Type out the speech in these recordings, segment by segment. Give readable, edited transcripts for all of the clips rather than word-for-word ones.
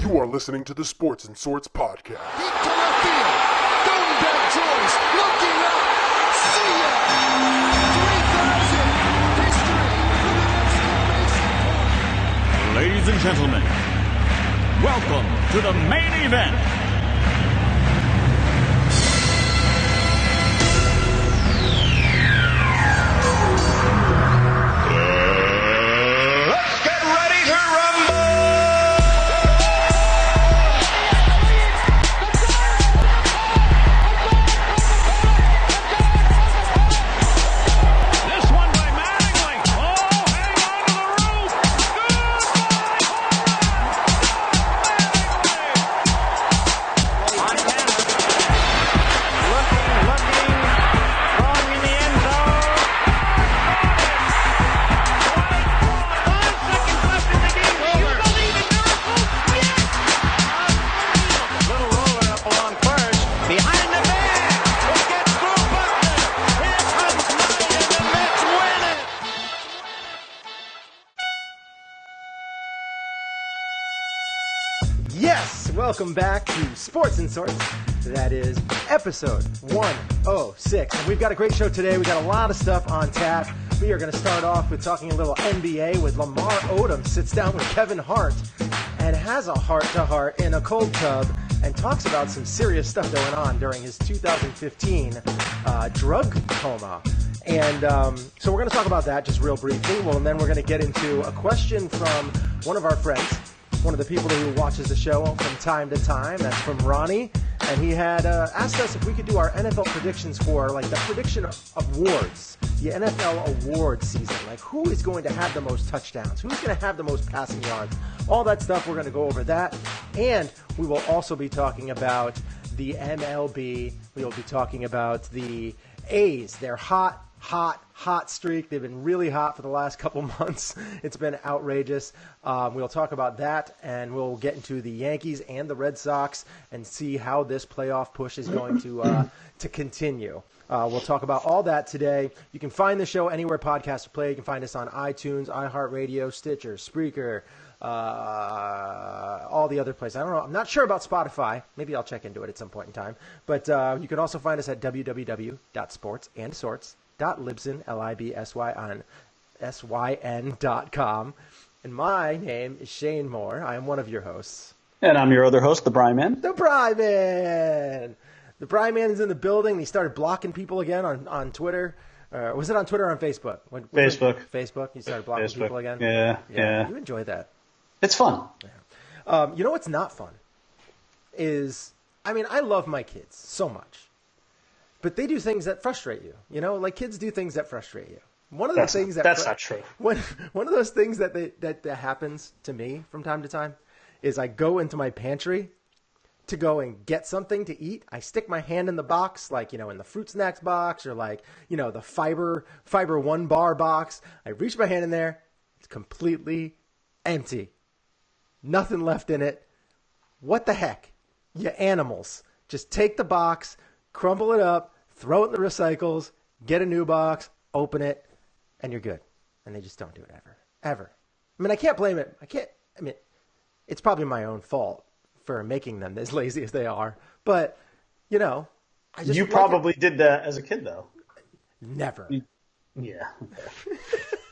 You are listening to the Sports and Sorts podcast. Deep to left field. Going back Joyce. Looking up. See ya. 3,000. History. Ladies and gentlemen, welcome to the main event. Let's get ready to rumble! This one by Mattingly. Oh, hang on to the roof. Montana looking, throwing in the end zone. 5 seconds left in the game. Do you believe in miracles? Yes! Little roller up along first. Behind the man. It gets through Buckner. Here comes Knight, and the Mets win it. Yes, welcome back to Sports and Sorts. That is episode 106. And we've got a great show today. We've got a lot of stuff on tap. We are going to start off with talking a little NBA with Lamar Odom sits down with Kevin Hart and has a heart-to-heart in a cold tub and talks about some serious stuff going on during his 2015 drug coma. And so we're going to talk about that just real briefly. Well, and then we're going to get into a question from one of our friends, one of the people who watches the show from time to time. That's from Ronnie. And he had asked us if we could do our NFL predictions for, like, the prediction awards, the NFL awards season. Like, who is going to have the most touchdowns? Who's going to have the most passing yards? All that stuff, we're going to go over that. And we will also be talking about the MLB. We will be talking about the A's. They're hot streak. They've been really hot for the last couple months. It's been outrageous. We'll talk about that, and we'll get into the Yankees and the Red Sox and see how this playoff push is going to continue. We'll talk about all that today. You can find the show anywhere podcasts are played. You can find us on iTunes, iHeartRadio, Stitcher, Spreaker, all the other places. I don't know. I'm not sure about Spotify. Maybe I'll check into it at some point in time. But you can also find us at www.sportsandsorts.libsyn.com. And my name is Shane Moore. I am one of your hosts. And I'm your other host, the Bri Man. The Bri Man! The Bri Man is in the building. He started blocking people again on Twitter. Was it on Twitter or on Facebook? Facebook. Facebook? You started blocking people again? Yeah. You enjoy that. It's fun. Yeah. You know what's not fun is, I love my kids so much, but they do things that frustrate you. You know, like kids do things that frustrate you. One of the things that's not true. One of those things that happens to me from time to time is I go into my pantry to go and get something to eat. I stick my hand in the box, like, in the fruit snacks box or like, the fiber 1 bar box. I reach my hand in there. It's completely empty. Nothing left in it. What the heck? You animals. Just take the box, crumble it up, throw it in the recycles, get a new box, open it, and you're good. And they just don't do it ever. I can't blame it. It's probably my own fault for making them as lazy as they are. But, I just... You probably did that as a kid, though. Never. Yeah.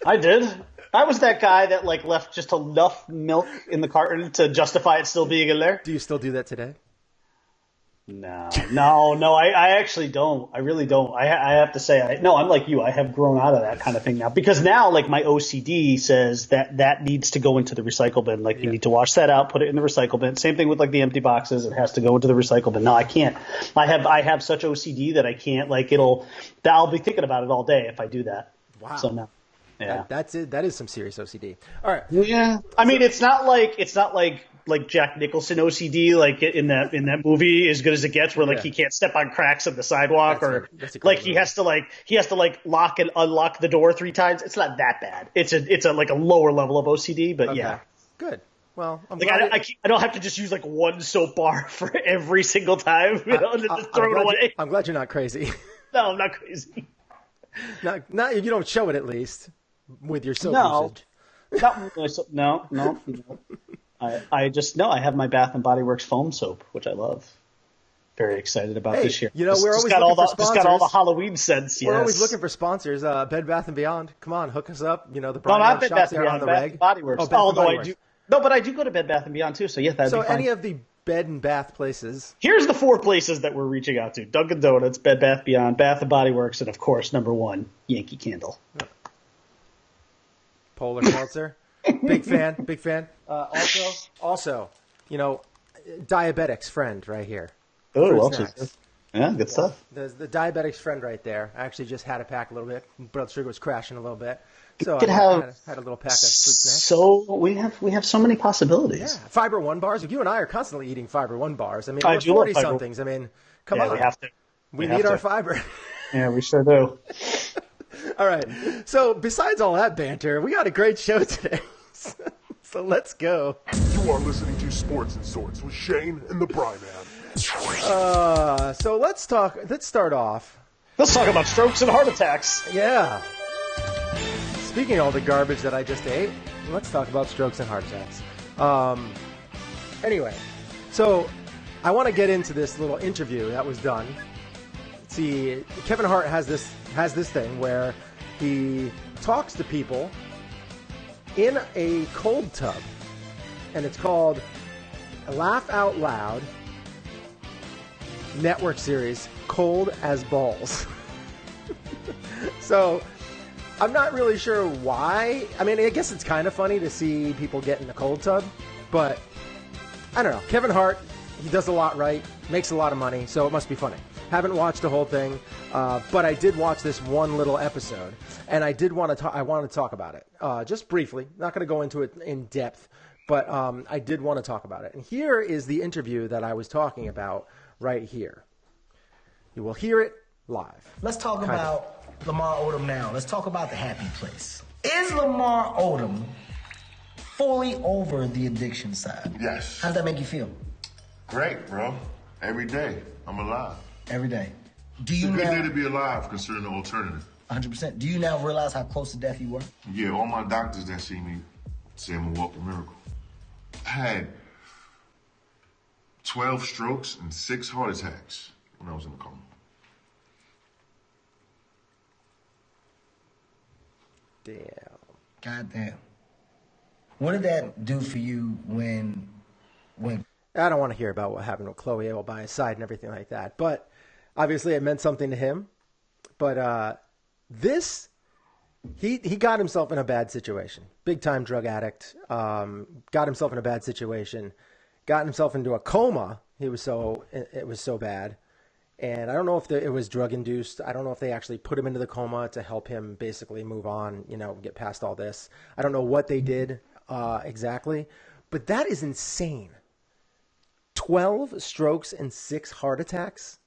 I did. I was that guy that, left just enough milk in the carton to justify it still being in there. Do you still do that today? No, I actually don't. I really don't. I have to say, I'm like you. I have grown out of that kind of thing now because now, my OCD says that needs to go into the recycle bin. You need to wash that out, put it in the recycle bin. Same thing with the empty boxes. It has to go into the recycle bin. No, I can't. I have such OCD that I can't. I'll be thinking about it all day if I do that. Wow. So no. Yeah. That's it. That is some serious OCD. All right. Yeah. It's not like Jack Nicholson OCD, in that movie, As Good as It Gets, where he can't step on cracks of the sidewalk, that's a he has to lock and unlock the door 3 times. It's not that bad. It's a lower level of OCD, but okay. Yeah. Good. Well, I'm glad I don't have to just use one soap bar for every single time, and just throw it away. I'm glad you're not crazy. No, I'm not crazy. Not you don't show it at least with your soap usage. No. I just know I have my Bath and Body Works foam soap, which I love. Very excited about this year. You know, we're always got looking for just got all the sponsors. Halloween scents. We're yes. always looking for sponsors. Bed Bath and Beyond. Come on, hook us up. You know, the No, Bri Man not Bed shops Bath there and on Beyond. the Bath reg. and Body Works. Oh, Bath and Body I Works. do. No, but I do go to Bed Bath and Beyond too. So yeah, that'd So be fine. any of the bed and bath places. Here's the 4 places that we're reaching out to: Dunkin' Donuts, Bed Bath Beyond, Bath and Body Works, and of course, number 1, Yankee Candle. Polar Seltzer. Big fan. Big fan. Also, you know, diabetics friend right here. Oh, Fruit well, snacks. yeah, good stuff. There's the diabetics friend right there. I actually just had a pack a little bit. Blood sugar was crashing a little bit. So could I have had a little pack of fruit snacks. So we have so many possibilities. Yeah, Fiber One bars. You and I are constantly eating Fiber One bars. I mean, I we're do love Fiber- 40-somethings. I mean, come Yeah, on. we have to. We have need our to. fiber. Yeah, we sure do. All right. So besides all that banter, we got a great show today. So let's go. You are listening to Sports and Sorts with Shane and the Bri Man. So let's start off. Let's talk about strokes and heart attacks. Yeah. Speaking of all the garbage that I just ate, let's talk about strokes and heart attacks. Anyway, so I want to get into this little interview that was done. See, Kevin Hart has this thing where he talks to people in a cold tub, and it's called Laugh Out Loud Network Series Cold as Balls. So I'm not really sure why. I mean, I guess it's kind of funny to see people get in the cold tub, but I don't know. Kevin Hart, he does a lot right, makes a lot of money, so it must be funny. Haven't watched the whole thing, but I did watch this one little episode, and I wanted to talk about it just briefly. Not going to go into it in depth, but I did want to talk about it. And here is the interview that I was talking about right here. You will hear it live. Let's talk about Lamar Odom now. Let's talk about the happy place. Is Lamar Odom fully over the addiction side? Yes. How does that make you feel? Great, bro. Every day, I'm alive. Every day. Do It's you a good now, day to be alive considering the alternative. 100%, do you now realize how close to death you were? Yeah, all my doctors that see me say I'm a walking miracle. I had 12 strokes and 6 heart attacks when I was in a coma. Damn. God damn. What did that do for you when I don't want to hear about what happened with Chloe Abel by his side and everything like that. But obviously it meant something to him. But he got himself in a bad situation. Big time drug addict. Got himself in a bad situation. Got himself into a coma. It was so bad. And I don't know if it was drug induced. I don't know if they actually put him into the coma to help him basically move on, get past all this. I don't know what they did exactly. But that is insane. 12 strokes and 6 heart attacks.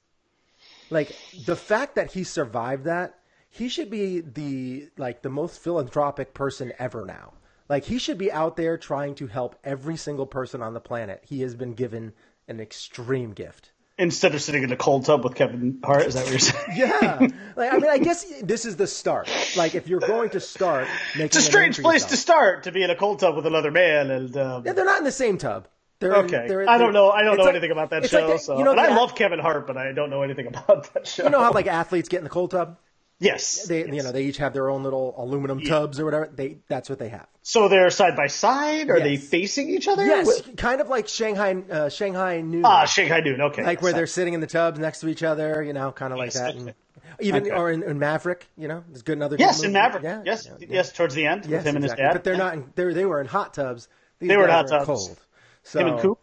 Like, the fact that he survived that, he should be the most philanthropic person ever now. Like, he should be out there trying to help every single person on the planet. He has been given an extreme gift. Instead of sitting in a cold tub with Kevin Hart, is that what you're saying? Yeah. I guess this is the start. Like, if you're going to start making It's a strange place to start, to be in a cold tub with another man. And Yeah, they're not in the same tub. Okay. I don't know anything about that show. I love Kevin Hart, but I don't know anything about that show. You know how athletes get in the cold tub? Yes. They each have their own little aluminum tubs or whatever. That's what they have. So they're side by side? Are Yes. they facing each other? Yes, kind of like Shanghai Noon. Shanghai Noon. Okay. Like where they're sitting in the tubs next to each other, kind of like that. And even or in Maverick, there's good another. Yes, movie. in Maverick. Yeah, Yes, towards the end with him and his dad. But they're not. They were in hot tubs. These They were in guys hot are tubs. Cold. So, Him and Coop.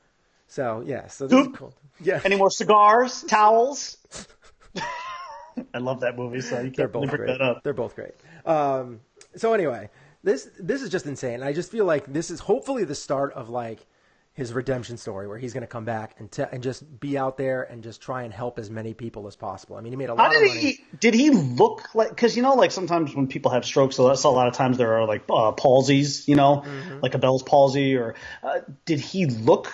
So yeah. So this is Coop? cool. Yeah. Any more cigars, towels? I love that movie, so you They're can't both really bring great. that up. They're both great. So anyway, this is just insane. I just feel like this is hopefully the start of his redemption story, where he's going to come back and just be out there and just try and help as many people as possible. I mean, he made a lot of money. Did he look like? Because sometimes when people have strokes, so that's a lot of times there are palsies, like a Bell's palsy, or did he look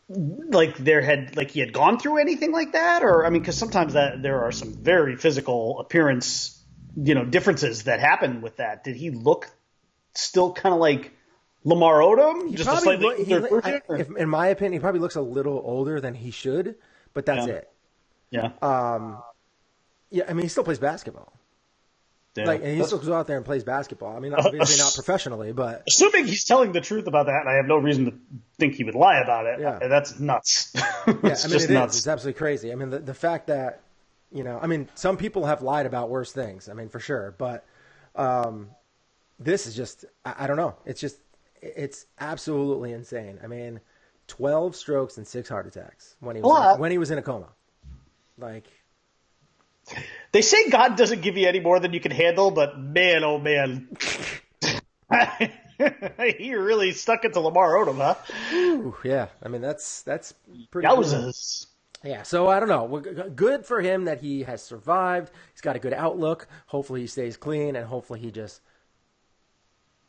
like he had gone through anything like that? Or because sometimes there are some very physical appearance differences that happen with that. Did he look still kind of Lamar Odom? He Just a probably slightly older version? in my opinion, he probably looks a little older than he should, but that's it. Yeah. Yeah, I mean, he still plays basketball. Yeah. And he still goes out there and plays basketball. I mean, obviously not professionally, but assuming he's telling the truth about that, and I have no reason to think he would lie about it. Yeah. That's nuts. it's just nuts. It's absolutely crazy. I mean, the fact that some people have lied about worse things. I mean, for sure, but this is just I don't know. It's absolutely insane. I mean, 12 strokes and 6 heart attacks when he was in a coma. Like. They say God doesn't give you any more than you can handle, but man, oh man, he really stuck it to Lamar Odom, huh? Ooh, yeah, I mean that's pretty. Yeah, so I don't know. Good for him that he has survived. He's got a good outlook. Hopefully he stays clean, and hopefully he just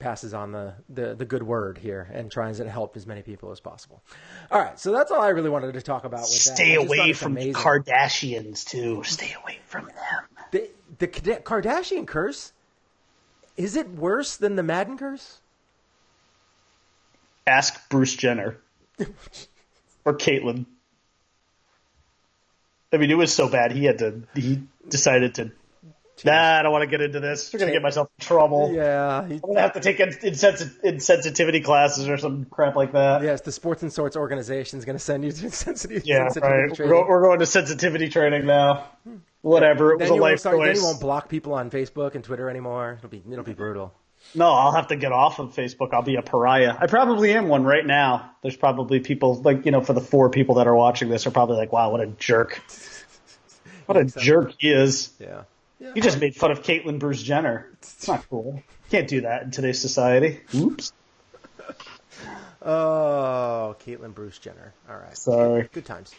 passes on the good word here and tries to help as many people as possible. All right, so that's all I really wanted to talk about with that. Stay away from the Kardashians, too. Stay away from them. The Kardashian curse, is it worse than the Madden curse? Ask Bruce Jenner. Or Caitlyn. I mean, it was so bad, he decided to I don't want to get into this. I'm going to get myself in trouble. Yeah. I'm going to have to take insensitivity classes or some crap like that. Yes, the Sports and Sorts organization is going to send you to sensitivity right. training. We're going to sensitivity training now. Whatever. It was a life choice. Then you won't block people on Facebook and Twitter anymore. It'll be brutal. No, I'll have to get off of Facebook. I'll be a pariah. I probably am one right now. There's probably people, for the 4 people that are watching this are probably like, wow, what a jerk. What a jerk he is. Yeah. Yeah. You just made fun of Caitlyn Bruce Jenner. It's not cool. Can't do that in today's society. Oops. Oh, Caitlyn Bruce Jenner. All right. Sorry. Good times.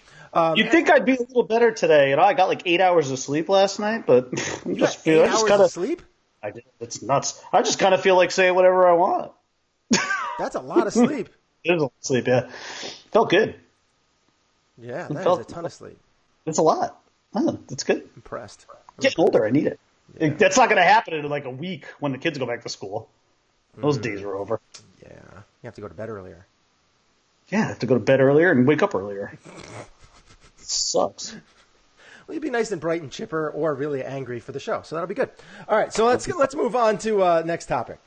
You'd think I'd be a little better today. I got like 8 hours of sleep last night, but I'm just feeling. 8 hours of sleep? I did. It's nuts. I just kind of feel like saying whatever I want. That's a lot of sleep. It is a lot of sleep, yeah. Felt good. Yeah, that is a ton of sleep. It's a lot. Oh, that's good. Impressed. Getting older, I need it. Yeah. That's not going to happen in like a week when the kids go back to school. Those days are over. Yeah, you have to go to bed earlier. Yeah, I have to go to bed earlier and wake up earlier. It sucks. Well, you'd be nice and bright and chipper or really angry for the show, so that'll be good. All right, so let's move on to next topic.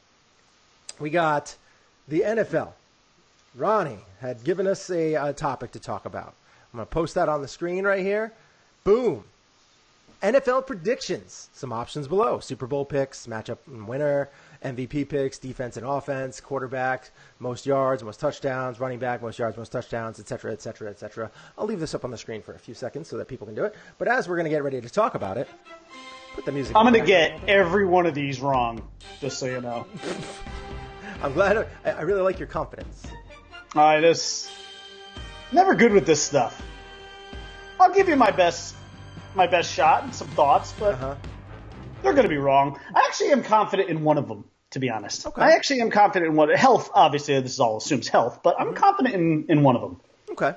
We got the NFL. Ronnie had given us a topic to talk about. I'm going to post that on the screen right here. Boom. NFL predictions. Some options below. Super Bowl picks, matchup and winner, MVP picks, defense and offense, quarterback, most yards, most touchdowns, running back, most yards, most touchdowns, et cetera, et cetera, et cetera. I'll leave this up on the screen for a few seconds so that people can do it. But as we're going to get ready to talk about it, put the music. I'm going to get every one of these wrong, just so you know. I'm glad. I really like your confidence. I just never good with this stuff. I'll give you my best shot and some thoughts, but they're going to be wrong. I actually am confident in one of them, to be honest. Okay. I actually am confident in one. Health, obviously, this all assumes health, but I'm confident in one of them. Okay.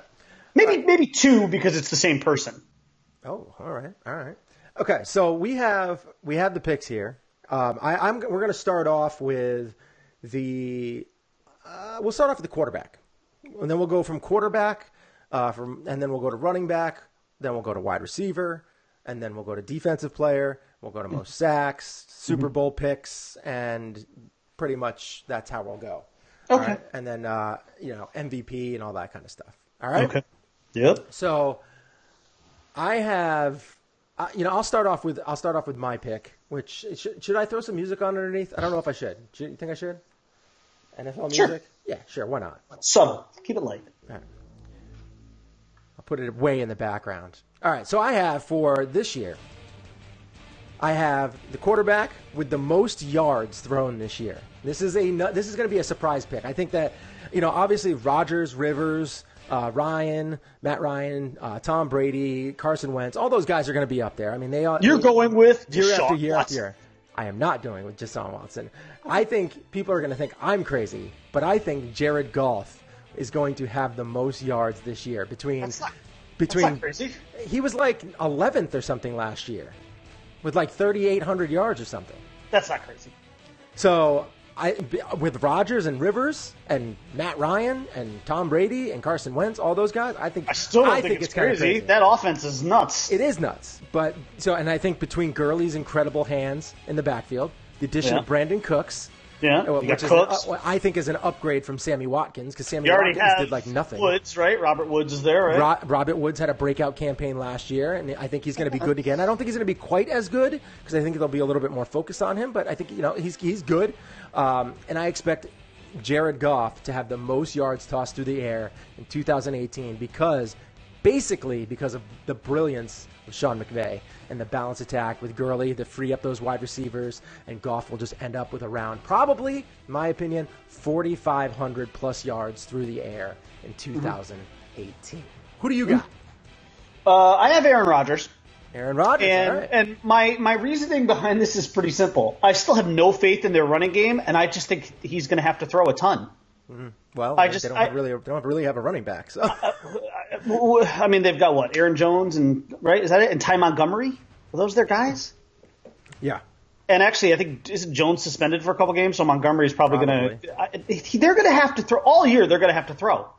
Maybe 2 because it's the same person. Oh, all right. Okay, so we have the picks here. We're going to start off with we'll start off with the quarterback, and then we'll go from quarterback, and then we'll go to running back. Then we'll go to wide receiver, and then we'll go to defensive player. We'll go to most sacks, Super Bowl picks, and pretty much that's how we'll go. Okay. Right? And then MVP and all that kind of stuff. All right. Okay. Yep. So I have, I'll start off with my pick. Which should I throw some music on underneath? I don't know if I should. You think I should? NFL music? Sure. Yeah, sure. Why not? Subtle. Keep it light. All right. I'll put it way in the background. All right, so I have for this year, I have the quarterback with the most yards thrown this year. This is going to be a surprise pick. I think that, obviously Rodgers, Rivers, Matt Ryan, Tom Brady, Carson Wentz, all those guys are going to be up there. I mean, they are. You're going with year Deshaun after year Watson. after year. I am not doing with Deshaun Watson. I think people are going to think I'm crazy, but I think Jared Goff is going to have the most yards this year That's not crazy. He was like 11th or something last year with like 3,800 yards or something. That's not crazy. So with Rodgers and Rivers and Matt Ryan and Tom Brady and Carson Wentz, all those guys, I still don't think it's kind of crazy. That offense is nuts. It is nuts. And I think between Gurley's incredible hands in the backfield, the addition of Brandon Cooks, which is I think is an upgrade from Sammy Watkins, because Sammy Watkins did like nothing. Woods, right? Robert Woods is there, right? Robert Woods had a breakout campaign last year, and I think he's going to be good again. I don't think he's going to be quite as good, because I think there'll be a little bit more focus on him, but I think he's good. And I expect Jared Goff to have the most yards tossed through the air in 2018 because of the brilliance of Sean McVay and the balance attack with Gurley to free up those wide receivers, and Goff will just end up with around, probably, in my opinion, 4,500 plus yards through the air in 2018. Who do you got? I have Aaron Rodgers. Aaron Rodgers, all right. And my reasoning behind this is pretty simple. I still have no faith in their running game, and I just think he's going to have to throw a ton. Mm-hmm. Well, they don't really have a running back. So, I mean, they've got what? Aaron Jones right? Is that it? And Ty Montgomery? Are those their guys? Yeah. And actually, I think isn't Jones suspended for a couple games, so Montgomery is probably going to. They're going to have to throw all year. They're going to have to throw.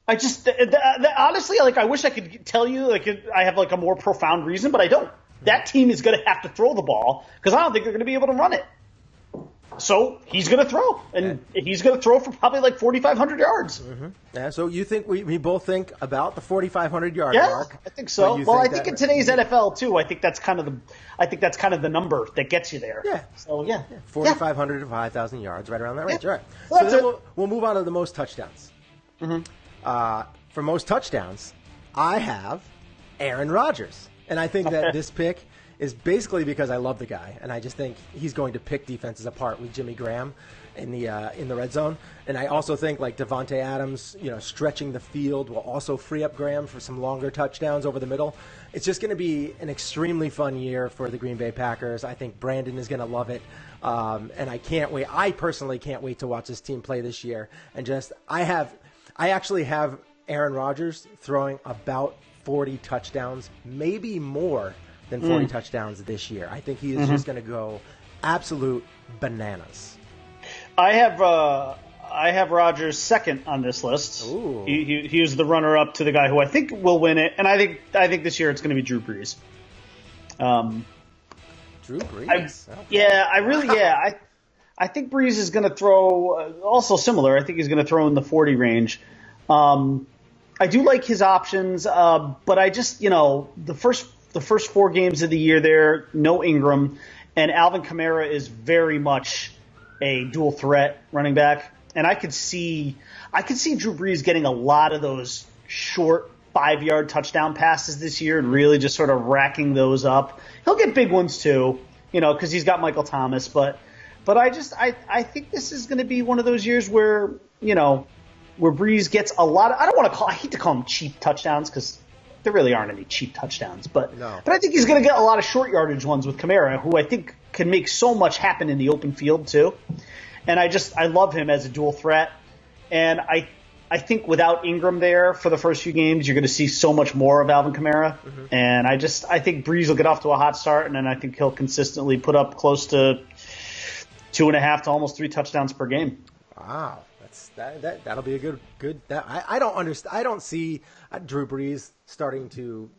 I just honestly, like, I wish I could tell you, like, I have like a more profound reason, but I don't. That team is going to have to throw the ball because I don't think they're going to be able to run it. So he's going to throw, and he's going to throw for probably like 4,500 yards. Mm-hmm. Yeah. So you think we both think about the 4,500 yard mark? Yeah, I think so. Well, I think in today's NFL too, I think that's kind of the number that gets you there. Yeah. So yeah. 4,500 to 5,000 yards, right around that range. Yeah. All right. Well, so then we'll move on to the most touchdowns. Mm-hmm. For most touchdowns, I have Aaron Rodgers, and I think that this pick is basically because I love the guy, and I just think he's going to pick defenses apart with Jimmy Graham in the red zone. And I also think like Devontae Adams, stretching the field will also free up Graham for some longer touchdowns over the middle. It's just going to be an extremely fun year for the Green Bay Packers. I think Brandon is going to love it, and I can't wait. I personally can't wait to watch this team play this year. And I actually have Aaron Rodgers throwing about 40 touchdowns, maybe more than 40 touchdowns this year. I think he is just going to go absolute bananas. I have Rodgers second on this list. Ooh. He was the runner-up to the guy who I think will win it, and I think this year it's going to be Drew Brees. Drew Brees? I think Brees is going to throw also similar. I think he's going to throw in the 40 range. I do like his options, but I just the first 4 games of the year there, no Ingram, and Alvin Kamara is very much a dual threat running back, and I could see Drew Brees getting a lot of those short 5-yard touchdown passes this year and really just sort of racking those up. He'll get big ones too, because he's got Michael Thomas, but I think this is going to be one of those years where where Brees gets a lot of, I hate to call them cheap touchdowns because there really aren't any cheap touchdowns, but I think he's going to get a lot of short yardage ones with Kamara, who I think can make so much happen in the open field too. And I love him as a dual threat. And I think without Ingram there for the first few games, you're going to see so much more of Alvin Kamara. Mm-hmm. And I think Brees will get off to a hot start, and then I think he'll consistently put up close to 2.5 to almost 3 touchdowns per game. Wow. That'll be a good. I don't understand. I don't see Drew Brees starting to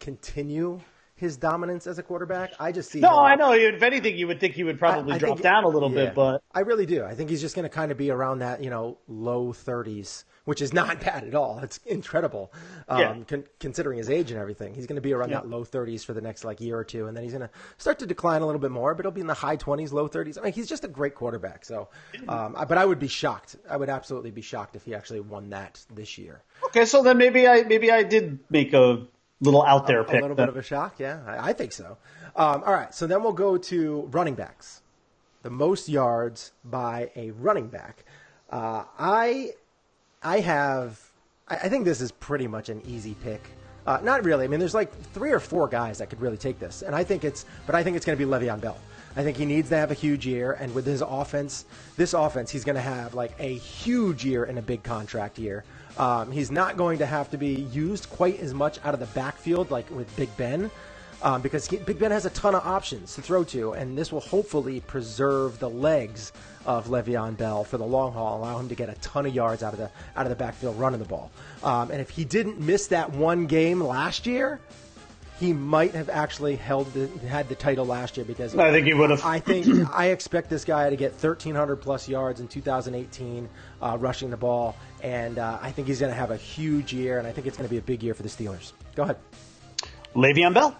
continue his dominance as a quarterback. I just see. No, I know. If anything, you would think he would probably drop down a little bit, but I really do. I think he's just going to kind of be around that, low 30s, which is not bad at all. It's incredible, considering his age and everything. He's going to be around that low 30s for the next year or two, and then he's going to start to decline a little bit more, but he'll be in the high 20s, low 30s. I mean, he's just a great quarterback. So, but I would be shocked. I would absolutely be shocked if he actually won that this year. Okay, so then maybe I did make a little out there pick. A little bit of a shock, yeah. I think so. All right, so then we'll go to running backs. The most yards by a running back. I think this is pretty much an easy pick. Not really. I mean, there's 3 or 4 guys that could really take this, and I think it's going to be Le'Veon Bell. I think he needs to have a huge year, and with his offense, he's going to have a huge year and a big contract year. He's not going to have to be used quite as much out of the backfield like with Big Ben, because Big Ben has a ton of options to throw to, and this will hopefully preserve the legs of Le'Veon Bell for the long haul, allow him to get a ton of yards out of the backfield running the ball. And if he didn't miss that one game last year, he might have actually had the title last year, because I think he would have. I expect this guy to get 1,300 plus yards in 2018 rushing the ball, and I think he's going to have a huge year, and I think it's going to be a big year for the Steelers. Go ahead. Le'Veon Bell.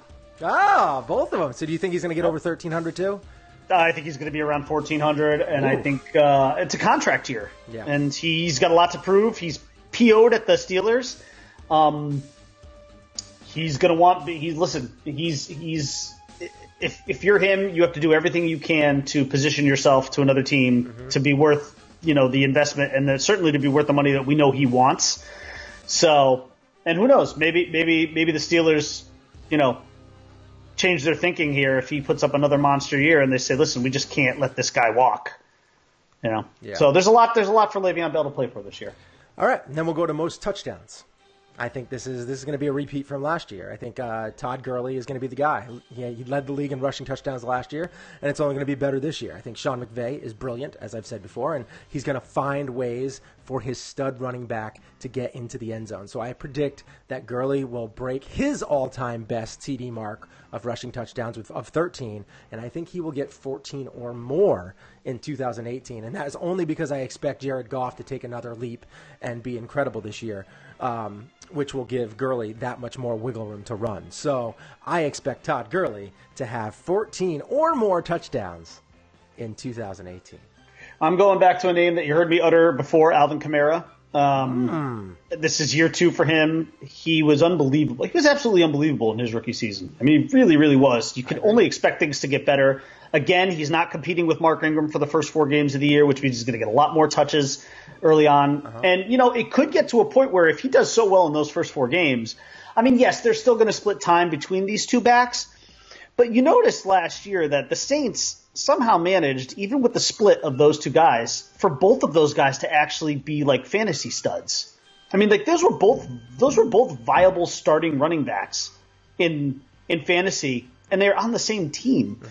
Both of them. So do you think he's going to get over 1,300 too? I think he's going to be around 1,400, and I think it's a contract year. Yeah. And he's got a lot to prove. He's PO'd at the Steelers. He's going to want. If you're him, you have to do everything you can to position yourself to another team to be worth the investment, and certainly to be worth the money that we know he wants. So, and who knows? Maybe the Steelers, change their thinking here if he puts up another monster year, and they say, listen, we just can't let this guy walk. Yeah. So there's a lot for Le'Veon Bell to play for this year. All right, and then we'll go to most touchdowns. I think this is going to be a repeat from last year. I think Todd Gurley is going to be the guy. He led the league in rushing touchdowns last year, and it's only going to be better this year. I think Sean McVay is brilliant, as I've said before, and he's going to find ways for his stud running back to get into the end zone. So I predict that Gurley will break his all-time best TD mark of rushing touchdowns of 13, and I think he will get 14 or more in 2018. And that is only because I expect Jared Goff to take another leap and be incredible this year, which will give Gurley that much more wiggle room to run. So I expect Todd Gurley to have 14 or more touchdowns in 2018. I'm going back to a name that you heard me utter before, Alvin Kamara. This is year 2 for him. He was unbelievable. He was absolutely unbelievable in his rookie season. I mean, he really, really was. You can only expect things to get better. Again, he's not competing with Mark Ingram for the first 4 games of the year, which means he's going to get a lot more touches early on. And, it could get to a point where if he does so well in those first 4 games, I mean, yes, they're still going to split time between these two backs. But you noticed last year that the Saints somehow managed, even with the split of those two guys, for both of those guys to actually be like fantasy studs. I mean, like those were both viable starting running backs in fantasy, and they're on the same team.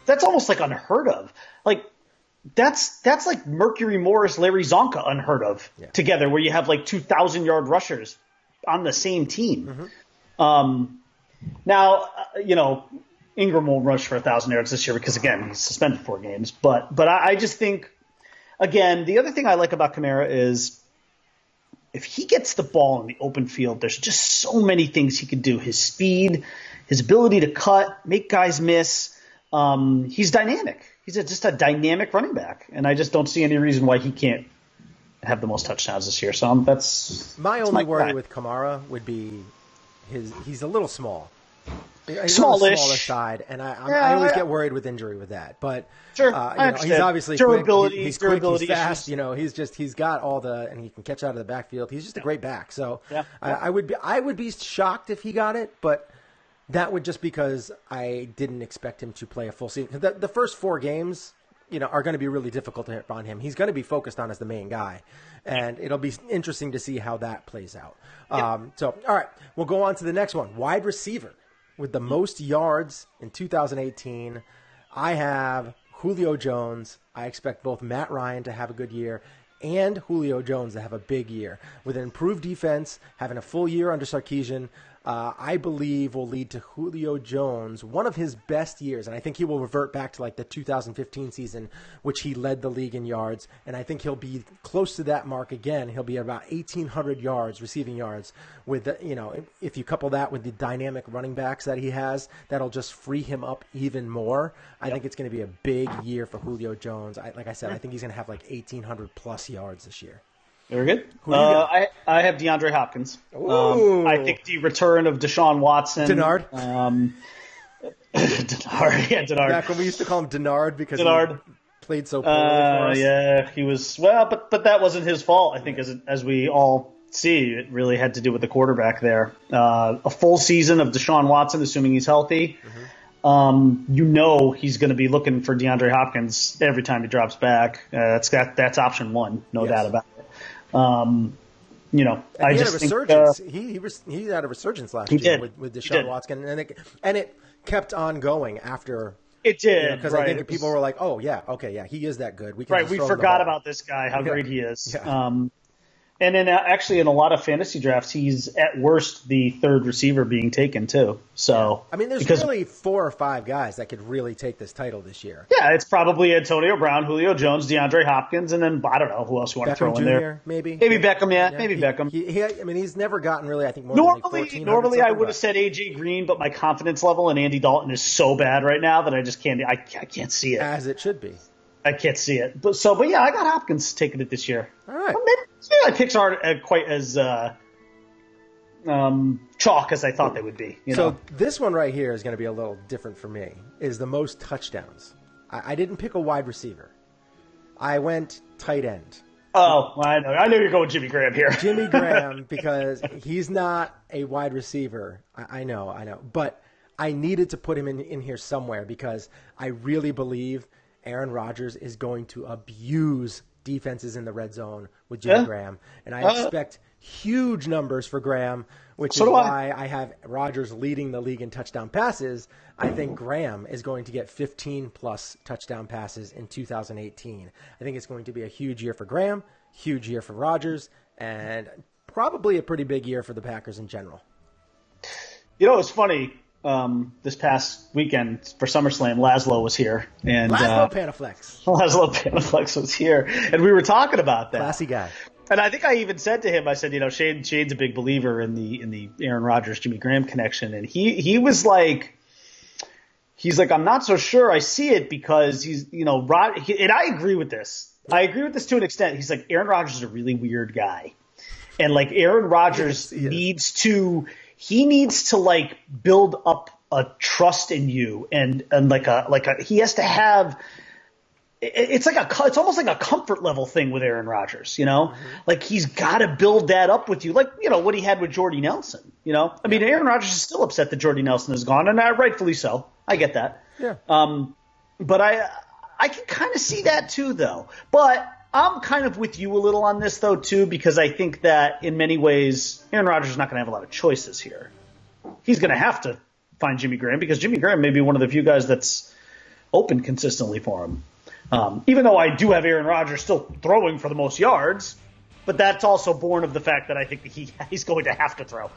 That's almost like unheard of. Like that's like Mercury Morris, Larry Zonka unheard of together, where you have like 2,000-yard rushers on the same team. Now, Ingram will rush for 1,000 yards this year because, again, he's suspended 4 games. But I just think, again, the other thing I like about Kamara is if he gets the ball in the open field, there's just so many things he can do. His speed, his ability to cut, make guys miss. He's dynamic. He's just a dynamic running back, and I just don't see any reason why he can't have the most touchdowns this year. So that's my only worry with Kamara would be he's a little small. He's Smallish. on the smaller side, and I always get worried with injury with that. But sure, he's obviously durability, quick. He's durability quick, he's fast. Issues. He's got all and he can catch out of the backfield. He's just a great back. So Yeah. I would be shocked if he got it, but that would just because I didn't expect him to play a full season. The first 4 games, are going to be really difficult to hit on him. He's going to be focused on as the main guy, and it'll be interesting to see how that plays out. So, all right, we'll go on to the next one. Wide receiver. With the most yards in 2018, I have Julio Jones. I expect both Matt Ryan to have a good year and Julio Jones to have a big year. With an improved defense, having a full year under Sarkisian, I believe will lead to Julio Jones, one of his best years. And I think he will revert back to like the 2015 season, which he led the league in yards. And I think he'll be close to that mark again. He'll be about 1,800 yards, receiving yards. With if you couple that with the dynamic running backs that he has, that'll just free him up even more. I think it's going to be a big year for Julio Jones. Like I said, I think he's going to have like 1,800 plus yards this year. Very good. I have DeAndre Hopkins. I think the return of Deshaun Watson. Denard. Denard. Back when we used to call him Denard because he played so poorly for us. Yeah, he was. Well, but that wasn't his fault. I think as we all see, it really had to do with the quarterback there. A full season of Deshaun Watson, assuming he's healthy. He's going to be looking for DeAndre Hopkins every time he drops back. That's option 1, no doubt about it. He had a resurgence. He had a resurgence last year with Deshaun Watson, and kept on going after. It did, Because right. I think people were like, "Oh yeah, okay, yeah, he is that good." We can Right, just we throw him the forgot ball. about this guy, how great he is. Yeah. And then actually in a lot of fantasy drafts, he's at worst the third receiver being taken too. So I mean, there's really 4 or 5 guys that could really take this title this year. yeah, it's probably Antonio Brown, Julio Jones, DeAndre Hopkins, and then I don't know who else you want to throw Beckham in Jr. there. Maybe Beckham, maybe Beckham. I mean, he's never gotten really. I think more than like 1400 Normally I something, would have said AJ Green, but my confidence level in Andy Dalton is so bad right now that I just can't. I can't see it. as it should be. I can't see it. But yeah, I got Hopkins taking it this year. All right. But maybe my picks aren't quite as chalk as I thought they would be. So this one right here is going to be a little different for me. Is the most touchdowns. I didn't pick a wide receiver. I went tight end. Oh, I know you're going Jimmy Graham here. Jimmy Graham, because he's not a wide receiver. I know. But I needed to put him in here somewhere because I really believe Aaron Rodgers is going to abuse defenses in the red zone with Jimmy Graham. And I expect huge numbers for Graham, which is why I have Rodgers leading the league in touchdown passes. I think Graham is going to get 15-plus touchdown passes in 2018. I think it's going to be a huge year for Graham, huge year for Rodgers, and probably a pretty big year for the Packers in general. It's funny. This past weekend for SummerSlam, Laszlo was here. And Laszlo Panaflex. Laszlo Panaflex was here. And we were talking about that. Classy guy. And I think I even said to him, I said, Shane's a big believer in the Aaron Rodgers, Jimmy Graham connection. And he was like, I'm not so sure I see it because he's, and I agree with this. I agree with this to an extent. He's like, Aaron Rodgers is a really weird guy. And like Aaron Rodgers needs to like build up a trust in you and he has to have. It's almost like a comfort level thing with Aaron Rodgers, like he's got to build that up with you, like what he had with Jordy Nelson. I mean, Aaron Rodgers is still upset that Jordy Nelson is gone, and rightfully so. I get that. Yeah. But I can kind of see that too, though. But I'm kind of with you a little on this, though, too, because I think that in many ways, Aaron Rodgers is not going to have a lot of choices here. He's going to have to find Jimmy Graham because Jimmy Graham may be one of the few guys that's open consistently for him. Even though I do have Aaron Rodgers still throwing for the most yards, but that's also born of the fact that I think that he's going to have to throw.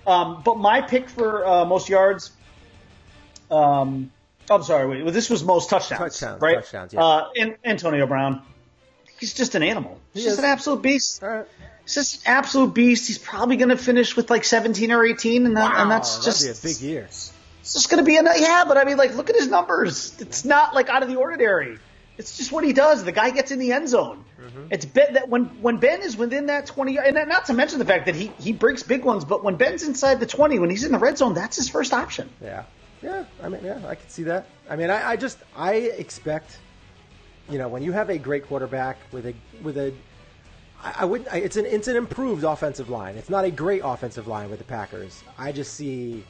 But my pick for most yards, I'm sorry, wait, this was most touchdowns, right? Touchdowns, yeah. Antonio Brown. He's just an animal. He's just an absolute beast. All right. He's just an absolute beast. He's probably going to finish with like 17 or 18, and that's just that'd be a big year. It's just going to be but I mean, like, look at his numbers. It's not like out of the ordinary. It's just what he does. The guy gets in the end zone. Mm-hmm. It's that when Ben is within that 20, and not to mention the fact that he breaks big ones, but when Ben's inside the 20, when he's in the red zone, that's his first option. Yeah. I mean, I can see that. I mean, I expect, when you have a great quarterback with a, it's an improved offensive line. It's not a great offensive line with the Packers. I just see.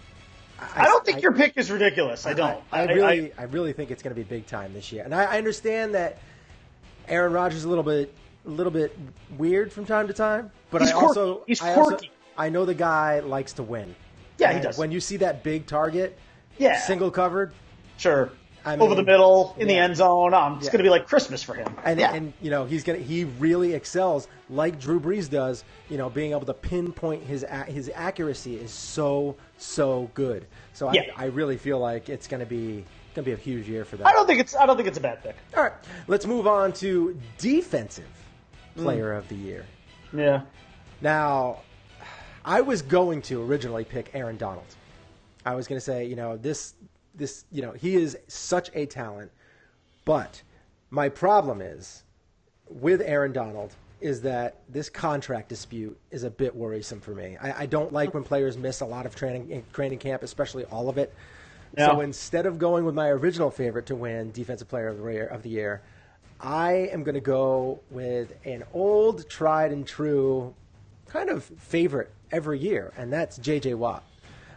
I don't think your pick is ridiculous. I don't. I really think it's going to be big time this year. And I understand that Aaron Rodgers is a little bit weird from time to time, but he's quirky. I know the guy likes to win. Yeah, he does. When you see that big target, single covered, sure. Over the middle, in the end zone. It's going to be like Christmas for him. And he really excels like Drew Brees does. Being able to pinpoint his accuracy is so good. So I really feel like it's going to be a huge year for that. I don't think it's a bad pick. All right, let's move on to defensive player of the year. Yeah. Now, I was going to originally pick Aaron Donald. I was going to say, he is such a talent, but my problem is with Aaron Donald is that this contract dispute is a bit worrisome for me. I don't like when players miss a lot of training camp, especially all of it. Yeah. So instead of going with my original favorite to win Defensive Player of the Year, I am going to go with an old, tried and true kind of favorite every year, and that's J.J. Watt.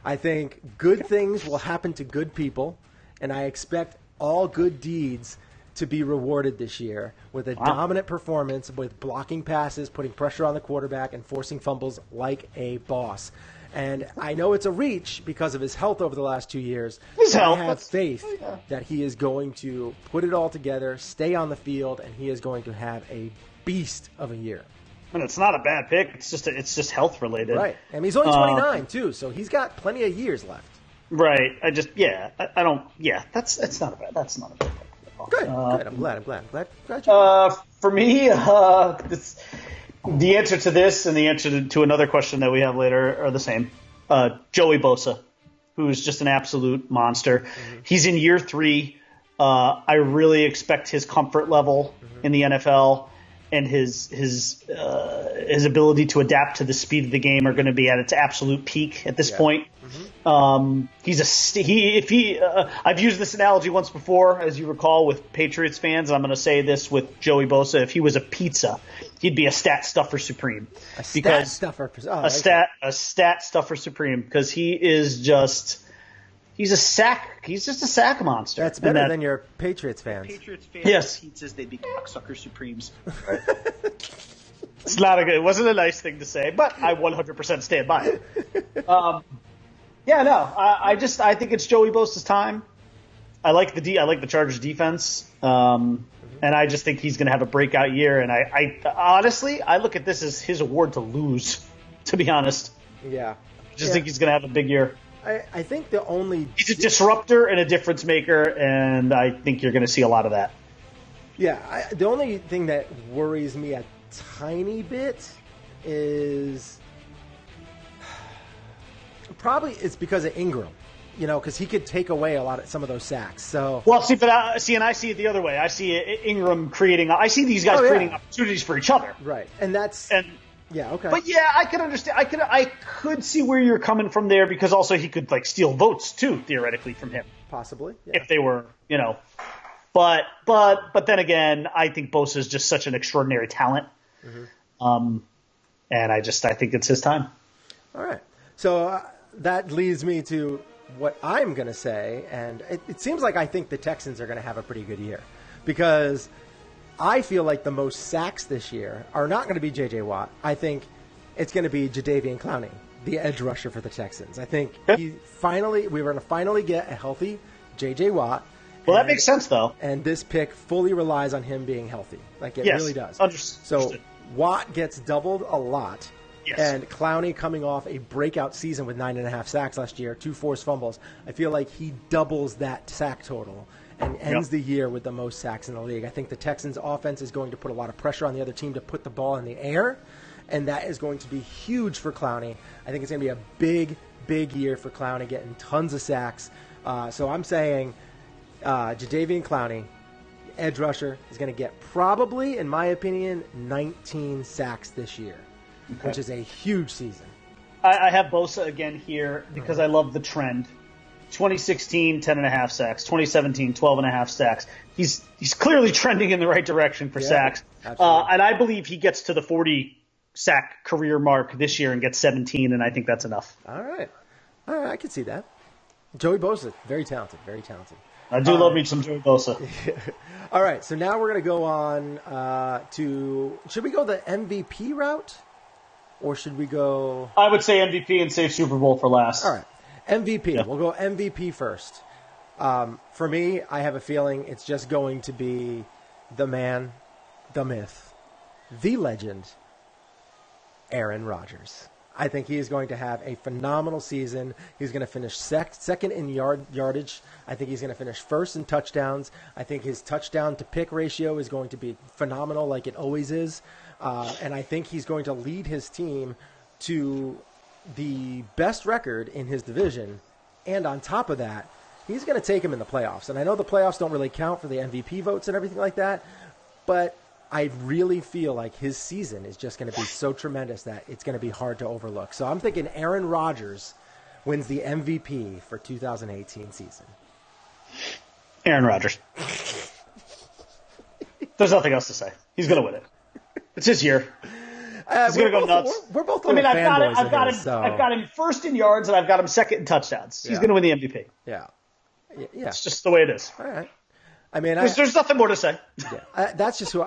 I think good things will happen to good people, and I expect all good deeds to be rewarded this year with a dominant performance, with blocking passes, putting pressure on the quarterback, and forcing fumbles like a boss. And I know it's a reach because of his health over the last 2 years. I have faith that he is going to put it all together, stay on the field, and he is going to have a beast of a year. And it's not a bad pick. It's just health related. Right. And he's only 29 too, so he's got plenty of years left. Right. I don't. Yeah. That's not a bad pick. Good. I'm glad you. For me, the answer to this and the answer to another question that we have later are the same. Joey Bosa, who's just an absolute monster. Mm-hmm. He's in year 3. I really expect his comfort level in the NFL and his ability to adapt to the speed of the game are going to be at its absolute peak at this point. Mm-hmm. I've used this analogy once before, as you recall, with Patriots fans, and I'm going to say this with Joey Bosa. If he was a pizza, he'd be a stat stuffer supreme. Stat stuffer supreme, because he's just a sack monster. That's better than your Patriots fans. Patriots fans, yes. Pizzas, they'd be cocksucker supremes. It wasn't a nice thing to say, but I 100% stand by it. I think it's Joey Bosa's time. I like the Chargers defense, and I just think he's going to have a breakout year. And I honestly look at this as his award to lose. To be honest, yeah, I just think he's going to have a big year. I think he's a disruptor and a difference maker, and I think you're going to see a lot of that. Yeah, the only thing that worries me a tiny bit is probably it's because of Ingram, because he could take away some of those sacks. So and I see it the other way. I see Ingram creating. I see these guys creating opportunities for each other. Right, yeah, okay. But yeah, I could understand. I could see where you're coming from there, because also he could steal votes too, theoretically, from him. Possibly, if they were, But then again, I think Bosa is just such an extraordinary talent, and I think it's his time. All right, so that leads me to what I'm going to say, and it seems like I think the Texans are going to have a pretty good year, because I feel like the most sacks this year are not going to be J.J. Watt. I think it's going to be Jadeveon Clowney, the edge rusher for the Texans. I think we're going to finally get a healthy J.J. Watt. Well, that makes sense, though. And this pick fully relies on him being healthy. It really does. Understood. So Watt gets doubled a lot. Yes. And Clowney coming off a breakout season with 9.5 sacks last year, 2 forced fumbles. I feel like he doubles that sack total and ends the year with the most sacks in the league. I think the Texans' offense is going to put a lot of pressure on the other team to put the ball in the air, and that is going to be huge for Clowney. I think it's going to be a big, big year for Clowney, getting tons of sacks. So I'm saying Jadeveon Clowney, edge rusher, is going to get probably, in my opinion, 19 sacks this year, which is a huge season. I have Bosa again here because I love the trend. 2016, 10.5 sacks. 2017, 12.5 sacks. He's clearly trending in the right direction for sacks. And I believe he gets to the 40 sack career mark this year and gets 17, and I think that's enough. All right, I can see that. Joey Bosa, very talented, very talented. I do love me some Joey Bosa. All right, so now we're going to go on to – should we go the MVP route, or should we go – I would say MVP and save Super Bowl for last. All right. MVP. Yeah. We'll go MVP first. For me, I have a feeling it's just going to be the man, the myth, the legend, Aaron Rodgers. I think he is going to have a phenomenal season. He's going to finish second in yardage. I think he's going to finish first in touchdowns. I think his touchdown-to-pick ratio is going to be phenomenal like it always is. And I think he's going to lead his team to the best record in his division, and on top of that, he's going to take him in the playoffs. And I know the playoffs don't really count for the MVP votes and everything like that, but I really feel like his season is just going to be so tremendous that it's going to be hard to overlook. So I'm thinking Aaron Rodgers wins the MVP for 2018 season. Aaron Rodgers. There's nothing else to say. He's going to win it. It's his year. He's going to go nuts. We're both fanboys. I've got him first in yards, and I've got him second in touchdowns. He's going to win the MVP. Yeah. It's just the way it is. All right. I mean, there's nothing more to say. that's just who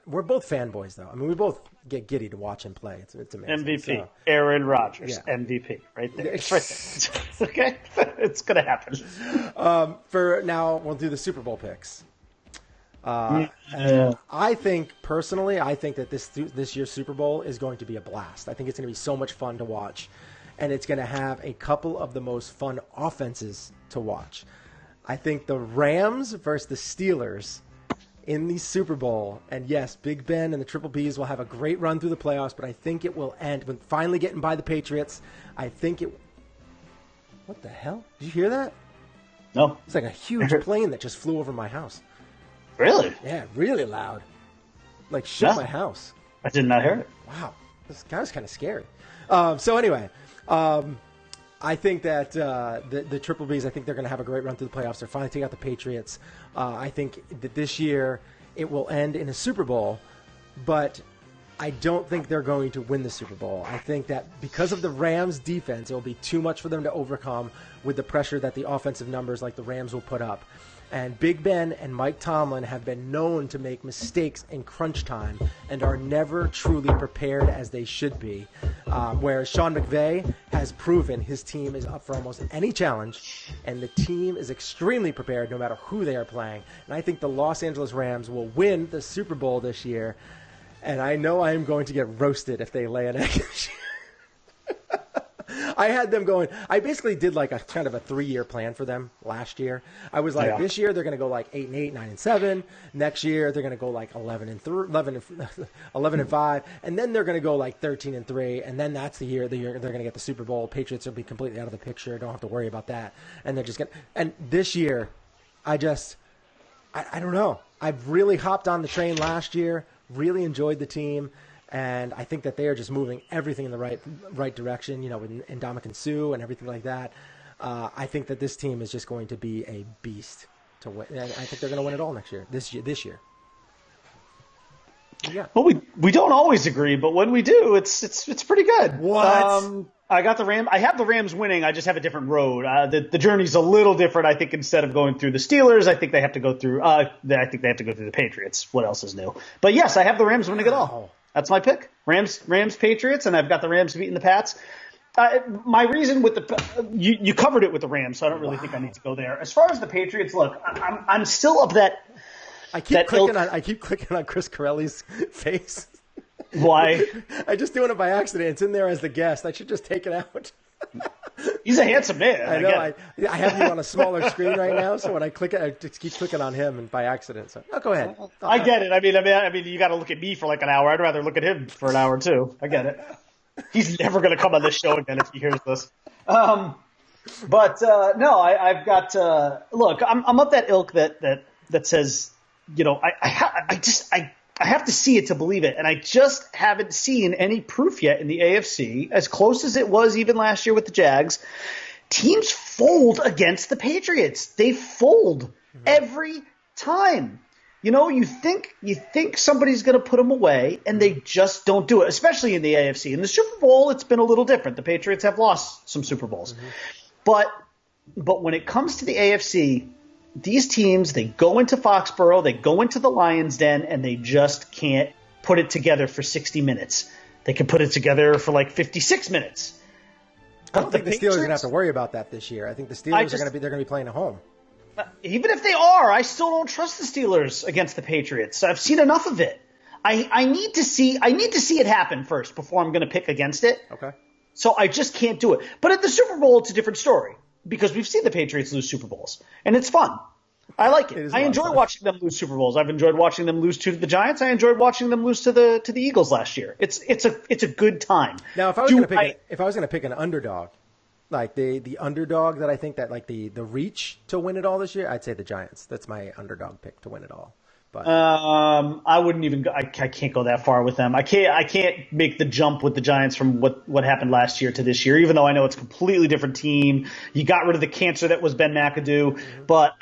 we're both fanboys, though. I mean, we both get giddy to watch him play. It's amazing. MVP, so, Aaron Rodgers, MVP, right there. It's right there. Okay, it's gonna happen. For now, we'll do the Super Bowl picks. I think personally, that this year's Super Bowl is going to be a blast. I think it's going to be so much fun to watch, and it's going to have a couple of the most fun offenses to watch. I think the Rams versus the Steelers in the Super Bowl, and yes, Big Ben and the Triple Bs will have a great run through the playoffs, but I think it will end with finally getting by the Patriots. What the hell? Did you hear that? No. It's like a huge plane that just flew over my house. Really? Yeah, really loud. Like shook my house. I did not hear it. Wow. This guy was kind of scary. So anyway, I think that the Triple Bs, I think they're going to have a great run through the playoffs. They're finally taking out the Patriots. I think that this year it will end in a Super Bowl, but I don't think they're going to win the Super Bowl. I think that because of the Rams' defense, it will be too much for them to overcome with the pressure that the offensive numbers like the Rams will put up. And Big Ben and Mike Tomlin have been known to make mistakes in crunch time and are never truly prepared as they should be. Whereas Sean McVay has proven his team is up for almost any challenge, and the team is extremely prepared no matter who they are playing. And I think the Los Angeles Rams will win the Super Bowl this year. And I know I am going to get roasted if they lay an egg this year. I had them going. I basically did like a kind of a 3-year plan for them last year. I was like, this year they're going to go like 8-8, 9-7. Next year they're going to go like 11-5, and then they're going to go like 13-3, and then that's the year they're going to get the Super Bowl. Patriots will be completely out of the picture. Don't have to worry about that. And they're just going. And this year, I don't know. I've really hopped on the train last year. Really enjoyed the team. And I think that they are just moving everything in the right direction, with Ndamukong Suh and everything like that. I think that this team is just going to be a beast to win. I think they're going to win it all next year. This year. Yeah. Well, we don't always agree, but when we do, it's pretty good. What? I got the Rams. I have the Rams winning. I just have a different road. The journey's a little different. I think instead of going through the Steelers, I think they have to go through. I think they have to go through the Patriots. What else is new? But yes, I have the Rams winning it all. That's my pick. Rams, Patriots, and I've got the Rams beating the Pats. My reason with you covered it with the Rams, so I don't really think I need to go there. As far as the Patriots, look, I'm still of that. I keep clicking on Chris Corelli's face. Why? I'm just doing it by accident. It's in there as the guest. I should just take it out. He's a handsome man. I know. I have you on a smaller screen right now, so when I click it, I just keep clicking on him and by accident. So go ahead. I get it. I mean, you got to look at me for like an hour. I'd rather look at him for an hour too. I get it. He's never going to come on this show again if he hears this. No, I've got. Look, I'm of that ilk that says, I have to see it to believe it, and I just haven't seen any proof yet in the AFC, as close as it was even last year with the Jags. Teams fold against the Patriots. They fold every time. You think somebody's going to put them away, and they just don't do it, especially in the AFC. In the Super Bowl, it's been a little different. The Patriots have lost some Super Bowls. But when it comes to the AFC, these teams, they go into Foxborough, they go into the Lions' Den, and they just can't put it together for 60 minutes. They can put it together for like 56 minutes. I don't think the Steelers are going to have to worry about that this year. I think the Steelers they're going to be playing at home. Even if they are, I still don't trust the Steelers against the Patriots. I've seen enough of it. I need to see it happen first before I'm going to pick against it. Okay. So I just can't do it. But at the Super Bowl, it's a different story because we've seen the Patriots lose Super Bowls, and it's fun. I like it. I enjoy watching them lose Super Bowls. I've enjoyed watching them lose to the Giants. I enjoyed watching them lose to the Eagles last year. It's a good time. Now, if I was going to pick an underdog, like the underdog that I think that like the reach to win it all this year, I'd say the Giants. That's my underdog pick to win it all. But I wouldn't even go, I can't go that far with them. I can't make the jump with the Giants from what happened last year to this year, even though I know it's a completely different team. You got rid of the cancer that was Ben McAdoo, but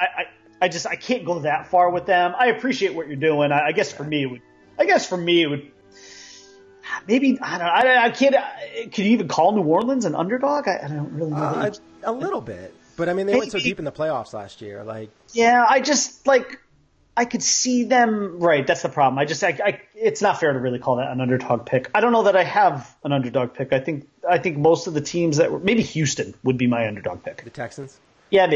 I can't go that far with them. I appreciate what you're doing. I guess for me it would maybe I don't know. I can't. Could you even call New Orleans an underdog? I don't really know. A little bit. But I mean, they went so deep in the playoffs last year. Like, yeah, I could see them. Right, that's the problem. It's not fair to really call that an underdog pick. I don't know that I have an underdog pick. I think most of the teams maybe Houston would be my underdog pick. The Texans. Yeah,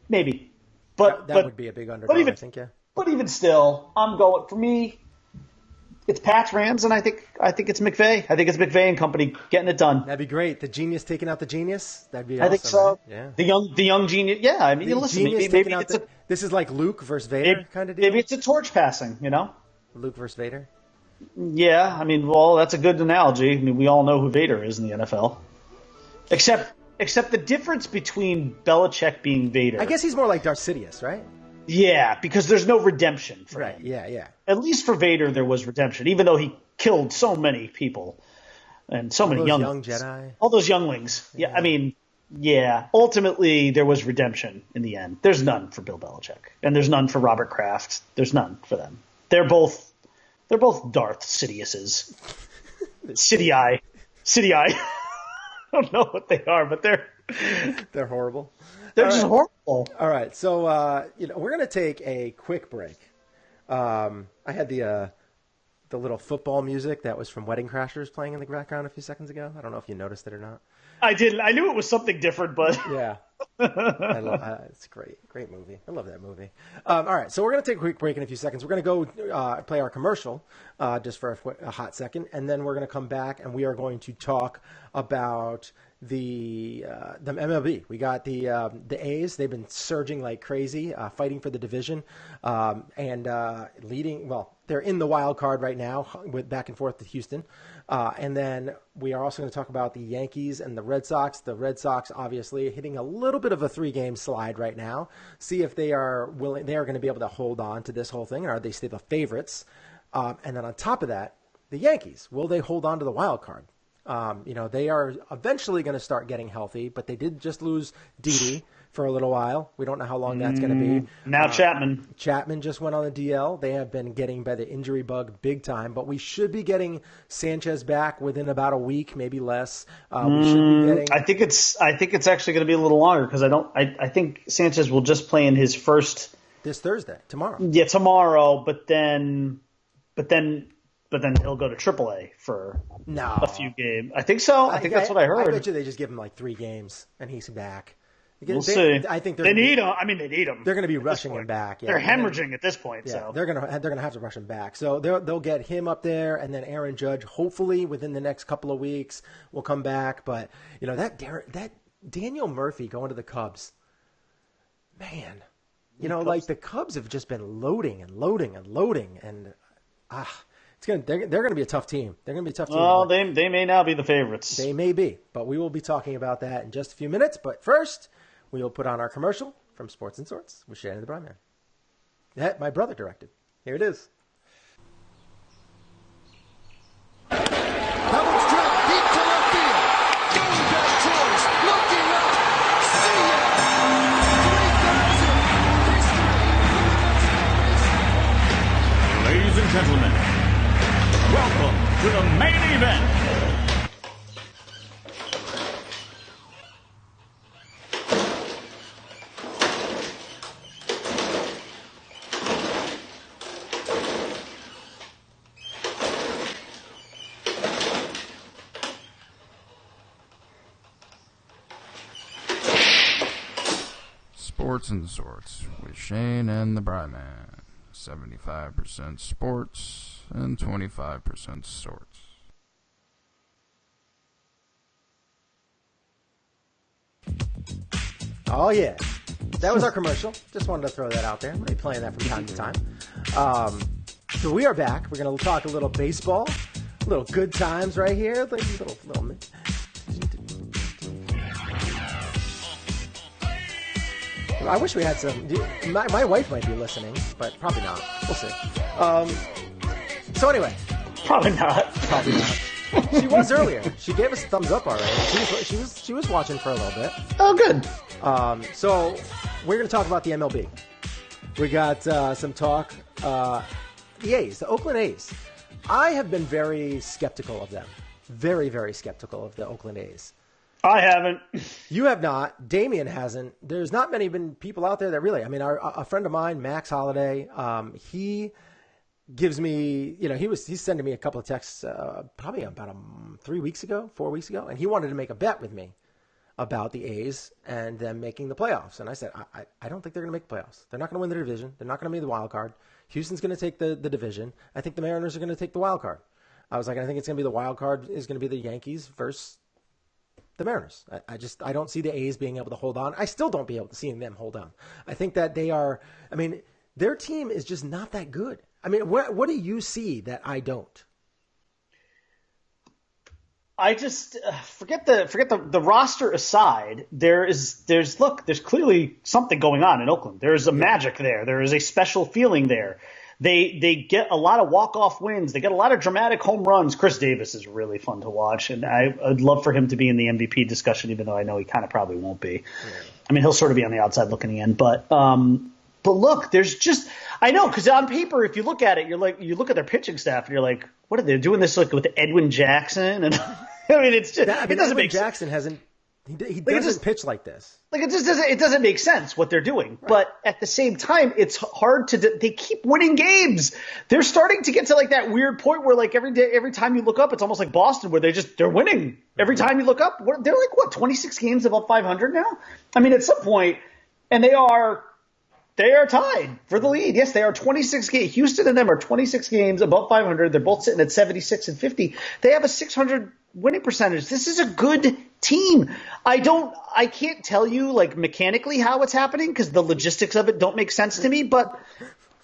maybe. But that would be a big underdog. I think. Yeah. But even still, I'm going for me. It's Pats Rams, and I think it's McVay. I think it's McVay and company getting it done. That'd be great. The genius taking out the genius. That'd be awesome. I think so. Right? Yeah. The young genius. Yeah, I mean, listen. Maybe this is like Luke versus Vader kind of deal. Maybe it's a torch passing. Luke versus Vader. Yeah, I mean, well, that's a good analogy. I mean, we all know who Vader is in the NFL, except the difference between Belichick being Vader. I guess he's more like Darth Sidious, right? Yeah, because there's no redemption for him. Yeah. At least for Vader, there was redemption, even though he killed so many people and so many young Jedi. All those younglings. Yeah, I mean, yeah. Ultimately, there was redemption in the end. There's none for Bill Belichick, and there's none for Robert Kraft. There's none for them. They're both Darth Sidiouses. Sidii. I don't know what they are, but they're horrible. They're just horrible. All right, so we're going to take a quick break. I had the little football music that was from Wedding Crashers playing in the background a few seconds ago. I don't know if you noticed it or not. I did. I knew it was something different, but yeah, it's great movie. I love that movie. All right, so we're going to take a quick break in a few seconds. We're going to go play our commercial just for a hot second, and then we're going to come back and we are going to talk about the MLB. We got the A's. They've been surging like crazy, fighting for the division, and leading. Well, they're in the wild card right now, with back and forth to Houston. And then we are also going to talk about the Yankees and the Red Sox. The Red Sox obviously hitting a little bit of a 3-game slide right now. See if they are willing. They are going to be able to hold on to this whole thing, or are they still the favorites? And then on top of that, the Yankees. Will they hold on to the wild card? They are eventually going to start getting healthy, but they did just lose Didi for a little while. We don't know how long that's going to be. Now Chapman. Chapman just went on the DL. They have been getting by the injury bug big time, but we should be getting Sanchez back within about a week, maybe less. We should be getting. I think it's actually going to be a little longer because I think Sanchez will just play in his first this Thursday, tomorrow. Yeah, tomorrow, but then he'll go to AAA for a few games. I think so. I think that's what I heard. I bet you they just give him like 3 games and he's back. We'll see. I think they need him. I mean, they need him. They're going to be rushing him back. Yeah. They're hemorrhaging at this point. Yeah, so they're going to have to rush him back. So they'll get him up there, and then Aaron Judge, hopefully within the next couple of weeks, will come back. But that Daniel Murphy going to the Cubs, man, like the Cubs have just been loading and loading and loading, and they're going to be a tough team. They're going to be a tough team. Well, they may now be the favorites. They may be, but we will be talking about that in just a few minutes. But first, we will put on our commercial from Sports and Sorts with Shane and the Bri Man. That my brother directed. Here it is. Pebbles drop deep to left field. Going back towards, looking up. See ya. 3,000. Ladies and gentlemen, welcome to the main event. Sports and Sorts with Shane and the Bri Man. 75% sports and 25% sorts. Oh, yeah. That was our commercial. Just wanted to throw that out there. I'm going to be playing that from time to time. So we are back. We're going to talk a little baseball, a little good times right here. Little. I wish we had some. My wife might be listening, but probably not. We'll see. So anyway. Probably not. She was earlier. She gave us a thumbs up already. She was watching for a little bit. Oh, good. So we're going to talk about the MLB. We got some talk. The A's, the Oakland A's. I have been very skeptical of them. Very, very skeptical of the Oakland A's. I haven't. You have not. Damien hasn't. There's not many people out there that really. I mean, a friend of mine, Max Holiday, he gives me, he's sending me a couple of texts probably about 4 weeks ago, and he wanted to make a bet with me about the A's and them making the playoffs. And I said, I don't think they're going to make the playoffs. They're not going to win the division. They're not going to be the wild card. Houston's going to take the division. I think the Mariners are going to take the wild card. I was like, I think it's going to be the wild card is going to be the Yankees versus the Mariners. I don't see the A's being able to hold on. I still don't be able to see them hold on. I think that their team is just not that good. I mean, what do you see that I don't? I just forget the roster aside. There's clearly something going on in Oakland. There's a magic there. There is a special feeling there. They get a lot of walk-off wins. They get a lot of dramatic home runs. Chris Davis is really fun to watch, and I'd love for him to be in the MVP discussion, even though I know he kind of probably won't be. Yeah. I mean, he'll sort of be on the outside looking in, but look, there's just I know because on paper, if you look at it, you look at their pitching staff, and you're like, what are they doing this like with Edwin Jackson? And I mean, it's just it doesn't make Jackson hasn't. He doesn't pitch like this. Like it doesn't make sense what they're doing. Right. But at the same time, it's hard to. They keep winning games. They're starting to get to like that weird point where like every time you look up, it's almost like Boston where they're winning. Every time you look up, they're like 26 games above 500 now. I mean, at some point, and they are tied for the lead. Yes, they are 26 games. Houston and them are 26 games above 500. They're both sitting at 76 and 50. They have a 600 winning percentage. This is a good team. I can't tell you like mechanically how it's happening because the logistics of it don't make sense to me, but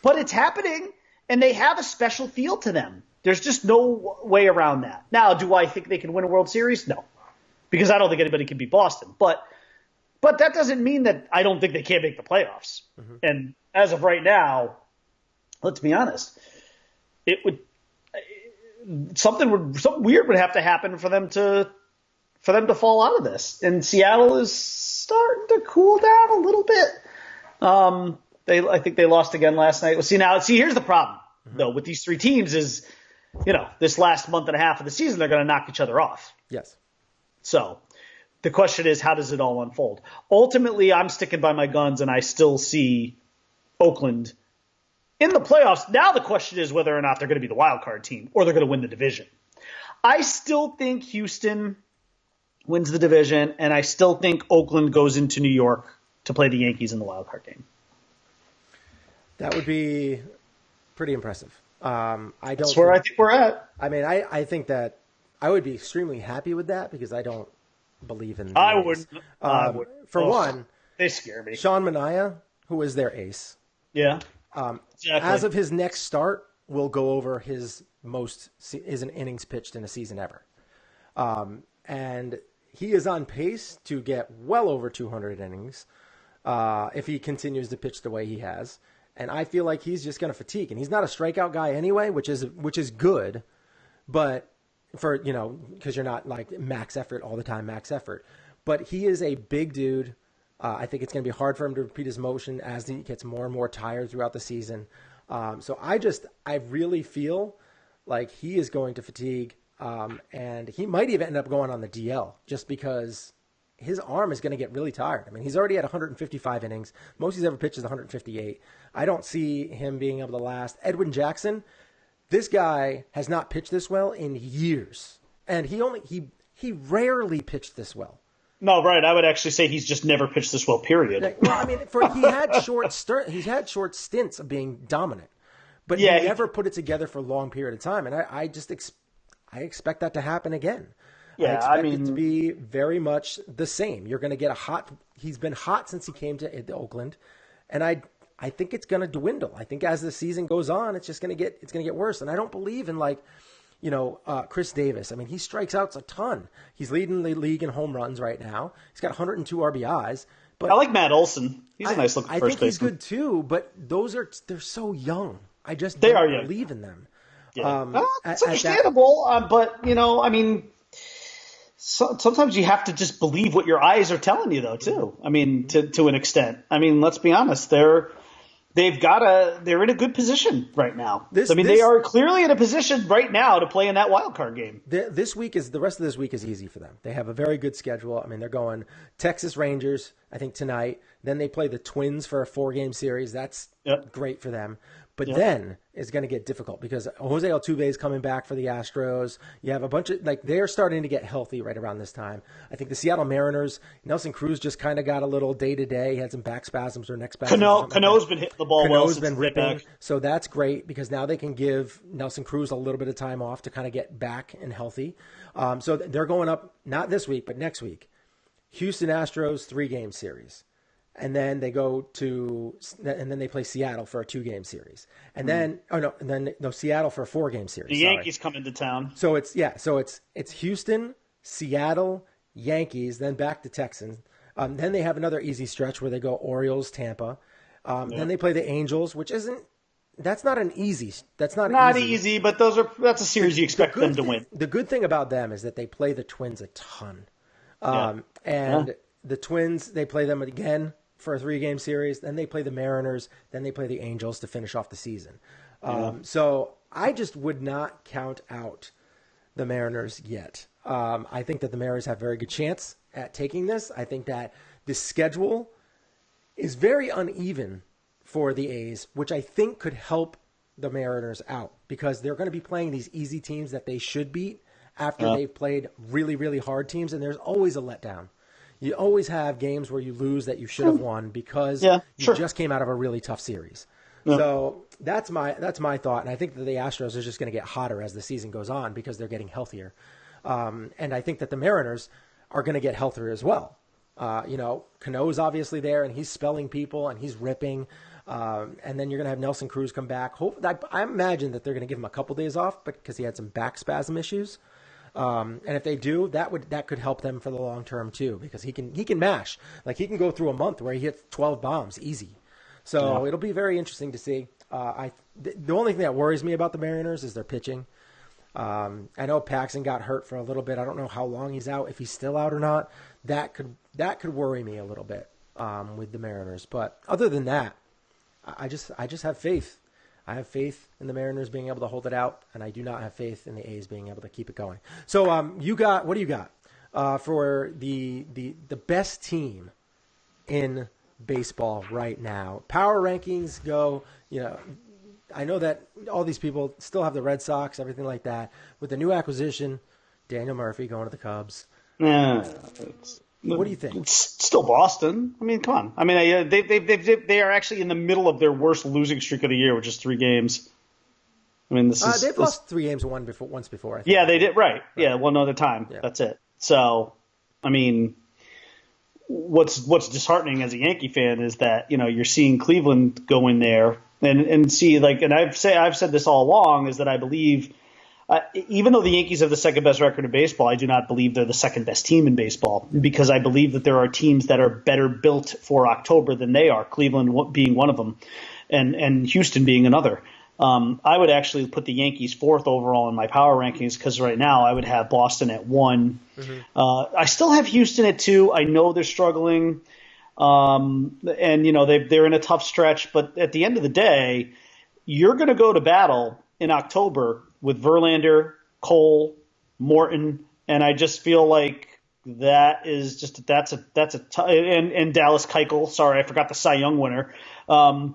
it's happening and they have a special feel to them. There's just no way around that. Now, do I think they can win a World Series? No, because I don't think anybody can beat Boston, but that doesn't mean that I don't think they can't make the playoffs. Mm-hmm. And as of right now, let's be honest, something weird would have to happen for them to fall out of this. And Seattle is starting to cool down a little bit. I think they lost again last night. See, here's the problem though with these three teams is, this last month and a half of the season they're going to knock each other off. Yes. So the question is, how does it all unfold? Ultimately, I'm sticking by my guns, and I still see Oakland in the playoffs. Now the question is whether or not they're going to be the wild card team or they're going to win the division. I still think Houston wins the division, and I still think Oakland goes into New York to play the Yankees in the wild card game. That would be pretty impressive. That's where I think we're at. I mean, I think that I would be extremely happy with that because I don't believe in the I A's. would. For one, they scare me. Sean Manaea, who is their ace. Yeah. Exactly. As of his next start, will go over his innings pitched in a season ever. And he is on pace to get well over 200 innings if he continues to pitch the way he has. And I feel like he's just going to fatigue. And he's not a strikeout guy anyway, which is good. But because you're not like max effort all the time, max effort. But he is a big dude. I think it's going to be hard for him to repeat his motion as he gets more and more tired throughout the season. So I really feel like he is going to fatigue. And he might even end up going on the DL just because his arm is going to get really tired. I mean, he's already at 155 innings. Most he's ever pitched is 158. I don't see him being able to last. Edwin Jackson, this guy has not pitched this well in years. And he rarely pitched this well. No, right. I would actually say he's just never pitched this well, period. Well, I mean, he's had short stints of being dominant. But he never put it together for a long period of time. And I expect that to happen again. Yeah, I expect it to be very much the same. You're going to get he's been hot since he came to Oakland. And I think it's going to dwindle. I think as the season goes on, it's going to get worse. And I don't believe in Chris Davis. I mean, he strikes out a ton. He's leading the league in home runs right now. He's got 102 RBIs. But I like Matt Olson. He's a nice looking first baseman. I think he's good too, but they're so young. I just don't believe in them. Yeah. It's understandable, but I mean, sometimes you have to just believe what your eyes are telling you, though, too. I mean, to an extent. I mean, let's be honest. they're in a good position right now. They are clearly in a position right now to play in that wild card game. The rest of this week is easy for them. They have a very good schedule. I mean, they're going Texas Rangers, I think, tonight. Then they play the Twins for a 4-game series. That's great for them. But then it's going to get difficult because Jose Altuve is coming back for the Astros. You have a bunch of, they're starting to get healthy right around this time. I think the Seattle Mariners, Nelson Cruz just kind of got a little day-to-day. He had some back spasms or neck spasms. Cano's been hitting the ball well. Cano's been ripping. So that's great because now they can give Nelson Cruz a little bit of time off to kind of get back and healthy. So they're going up, not this week, but next week. Houston Astros, 3-game series. And then they they play Seattle for a 2-game series. And then, Seattle for a 4-game series. The Yankees come into town. So it's Houston, Seattle, Yankees, then back to Texans. Then they have another easy stretch where they go Orioles, Tampa. Then they play the Angels, which that's not easy. That's not easy, but that's a series you expect them to win. The good thing about them is that they play the Twins a ton. The Twins, they play them again for a 3-game series. Then they play the Mariners. Then they play the Angels to finish off the season. So I just would not count out the Mariners yet. I think that the Mariners have a very good chance at taking this. I think that the schedule is very uneven for the A's, which I think could help the Mariners out because they're going to be playing these easy teams that they should beat after they've played really, really hard teams, and there's always a letdown. You always have games where you lose that you should have won because you just came out of a really tough series. Yeah. So that's my thought, and I think that the Astros are just going to get hotter as the season goes on because they're getting healthier. And I think that the Mariners are going to get healthier as well. Cano's obviously there, and he's spelling people, and he's ripping. And then you're going to have Nelson Cruz come back. I imagine that they're going to give him a couple days off because he had some back spasm issues. And if they do, that could help them for the long term too, because he can mash. He can go through a month where he hits 12 bombs easy. So it'll be very interesting to see. The only thing that worries me about the Mariners is their pitching. I know Paxton got hurt for a little bit. I don't know how long he's out, if he's still out or not. That could worry me a little bit with the Mariners. But other than that, I just have faith. I have faith in the Mariners being able to hold it out, and I do not have faith in the A's being able to keep it going. So what do you got for the best team in baseball right now? Power rankings go, I know that all these people still have the Red Sox, everything like that. With the new acquisition, Daniel Murphy going to the Cubs. What do you think? It's still Boston. I mean, come on. I mean, they are actually in the middle of their worst losing streak of the year, which is 3 games. I mean, they've lost 3 games once before. I think. Yeah, they did. Right. Yeah, one other time. Yeah. That's it. So, I mean, what's disheartening as a Yankee fan is that you're seeing Cleveland go in there and see and I've said this all along is that I believe. Even though the Yankees have the second best record in baseball, I do not believe they're the second best team in baseball because I believe that there are teams that are better built for October than they are, Cleveland being one of them and Houston being another. I would actually put the Yankees 4th overall in my power rankings because right now I would have Boston at 1. Mm-hmm. I still have Houston at 2. I know they're struggling, and they're in a tough stretch. But at the end of the day, you're going to go to battle in October with Verlander, Cole, Morton, and I just feel like that is just and Dallas Keuchel. Sorry, I forgot the Cy Young winner. You're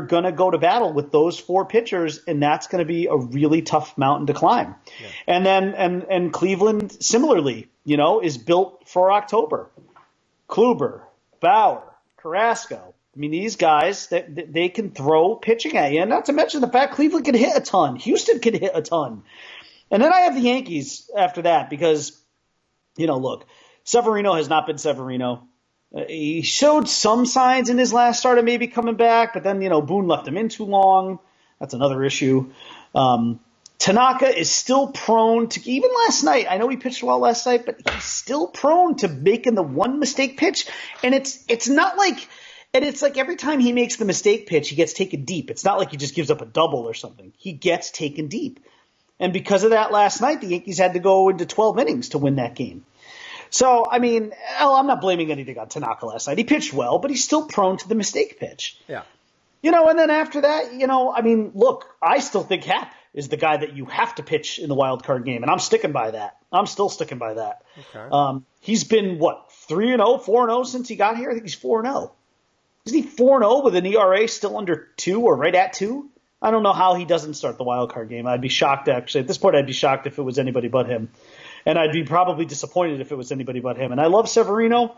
going to go to battle with those 4 pitchers, and that's going to be a really tough mountain to climb. Yeah. And then and Cleveland similarly, is built for October. Kluber, Bauer, Carrasco. I mean, these guys, they can throw pitching at you. And not to mention the fact Cleveland can hit a ton. Houston can hit a ton. And then I have the Yankees after that because, look, Severino has not been Severino. He showed some signs in his last start of maybe coming back, but then, Boone left him in too long. That's another issue. Tanaka is still prone to, even last night, I know he pitched well last night, but he's still prone to making the one mistake pitch. And it's not like... And it's like every time he makes the mistake pitch, he gets taken deep. It's not like he just gives up a double or something. He gets taken deep. And because of that last night, the Yankees had to go into 12 innings to win that game. So, I mean, I'm not blaming anything on Tanaka last night. He pitched well, but he's still prone to the mistake pitch. Yeah. And then after that, I mean, look, I still think Happ is the guy that you have to pitch in the wild card game, and I'm sticking by that. I'm still sticking by that. Okay. He's been, 3-0, 4-0 since he got here? I think he's 4-0. Isn't he 4-0 with an ERA still under 2 or right at 2? I don't know how he doesn't start the wild card game. I'd be shocked, actually. At this point, I'd be shocked if it was anybody but him. And I'd be probably disappointed if it was anybody but him. And I love Severino.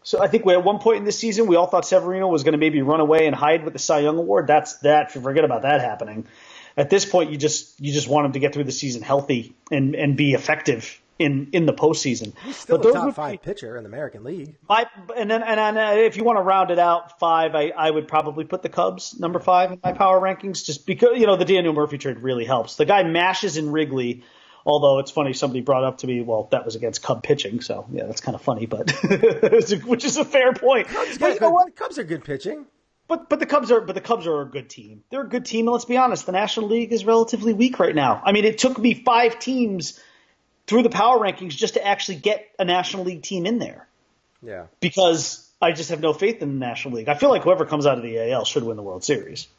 So I think at one point in this season, we all thought Severino was going to maybe run away and hide with the Cy Young Award. Forget about that happening. At this point, you just want him to get through the season healthy and be effective in the postseason. He's still a top 5 pitcher in the American League. And if you want to round it out, 5, I would probably put the Cubs number 5 in my power rankings, just because the Daniel Murphy trade really helps. The guy mashes in Wrigley. Although it's funny, somebody brought up to me, well, that was against Cub pitching, so yeah, that's kind of funny, but which is a fair point. But you know what? The Cubs are good pitching. But the Cubs are a good team. They're a good team, and let's be honest, the National League is relatively weak right now. I mean, it took me 5 teams through the power rankings just to actually get a National League team in there. Yeah. Because I just have no faith in the National League. I feel like whoever comes out of the AL should win the World Series,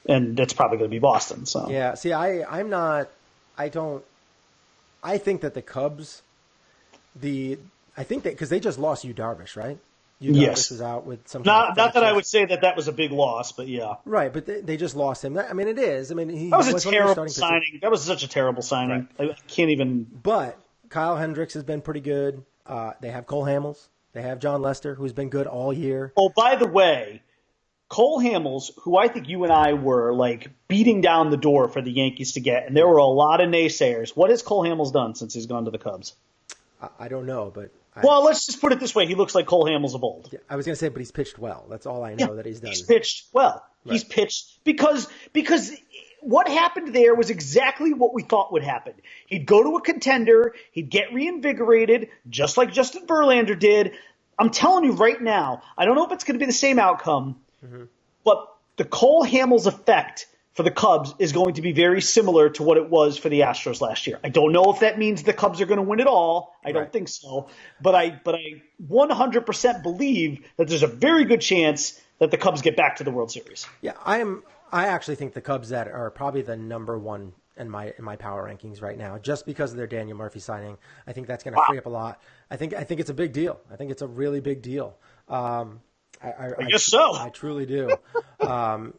and that's probably going to be Boston. So yeah. See, I think that the Cubs, because they just lost Yu Darvish, right? Yu Darvish was out with some. Not that I would say that was a big loss, but yeah. Right, but they just lost him. I mean, it is. I mean, that was a terrible signing. That was such a terrible signing. Right. I can't even. But Kyle Hendricks has been pretty good. They have Cole Hamels. They have John Lester, who's been good all year. Oh, by the way, Cole Hamels, who I think you and I were beating down the door for the Yankees to get, and there were a lot of naysayers. What has Cole Hamels done since he's gone to the Cubs? I don't know, but well, let's just put it this way: he looks like Cole Hamels of old. Yeah, I was going to say, but he's pitched well. That's all I know that he's done. He's pitched well. Right. He's pitched because what happened there was exactly what we thought would happen. He'd go to a contender, he'd get reinvigorated, just like Justin Verlander did. I'm telling you right now, I don't know if it's going to be the same outcome. Mm-hmm. But the Cole Hamels effect for the Cubs is going to be very similar to what it was for the Astros last year. I don't know if that means the Cubs are going to win it all. I don't think so. But I 100% believe that there's a very good chance that the Cubs get back to the World Series. Yeah, I actually think the Cubs that are probably the number 1 in my power rankings right now, just because of their Daniel Murphy signing. I think that's going to free up a lot. I think it's a big deal. I think it's a really big deal. I guess so. I truly do. That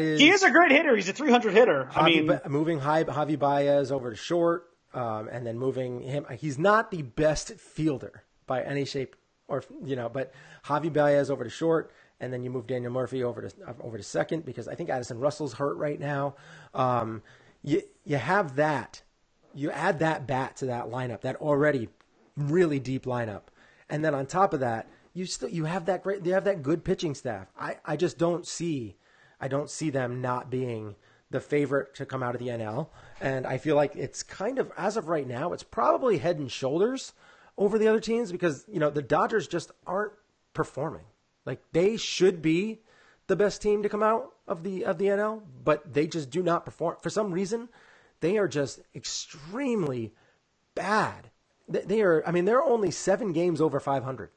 is. He is a great hitter. He's a 300 hitter. Moving Javi Baez over to short, and then moving him. He's not the best fielder by any shape, but Javi Baez over to short, and then you move Daniel Murphy over to second because I think Addison Russell's hurt right now. You have that. You add that bat to that lineup, that already really deep lineup, and then on top of that. You have that good pitching staff. I just don't see them not being the favorite to come out of the NL. And I feel like it's kind of, as of right now, it's probably head and shoulders over the other teams because, the Dodgers just aren't performing. They should be the best team to come out of the NL, but they just do not perform. For some reason, they are just extremely bad. They're only 7 games over 500.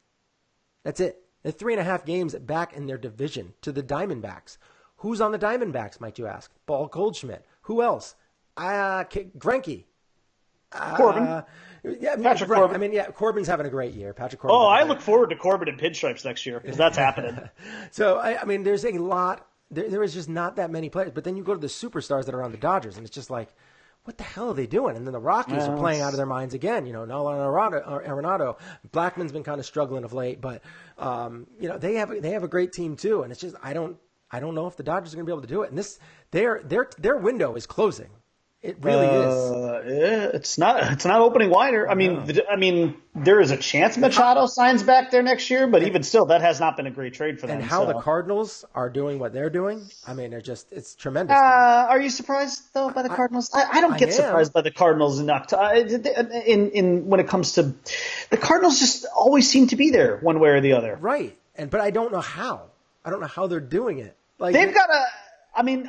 That's it. They're 3.5 games back in their division to the Diamondbacks. Who's on the Diamondbacks, might you ask? Paul Goldschmidt. Who else? Greinke. Corbin. Patrick Corbin. Corbin's having a great year. Patrick Corbin. Oh, I look forward to Corbin in pinstripes next year because that's happening. So, there's a lot. There is just not that many players. But then you go to the superstars that are on the Dodgers, and it's just like, what the hell are they doing? And then the Rockies are playing out of their minds again. Nolan Arenado. Blackman's been kind of struggling of late, but they have a great team too. And it's just I don't know if the Dodgers are going to be able to do it. And their window is closing. It really is. It's not opening wider. There is a chance Machado signs back there next year, but even still, that has not been a great trade for them. And how the Cardinals are doing what they're doing, it's tremendous. Are you surprised though by the Cardinals? I don't get surprised by the Cardinals enough. When it comes to the Cardinals, just always seem to be there one way or the other. Right, but I don't know how. I don't know how they're doing it. They've got I mean,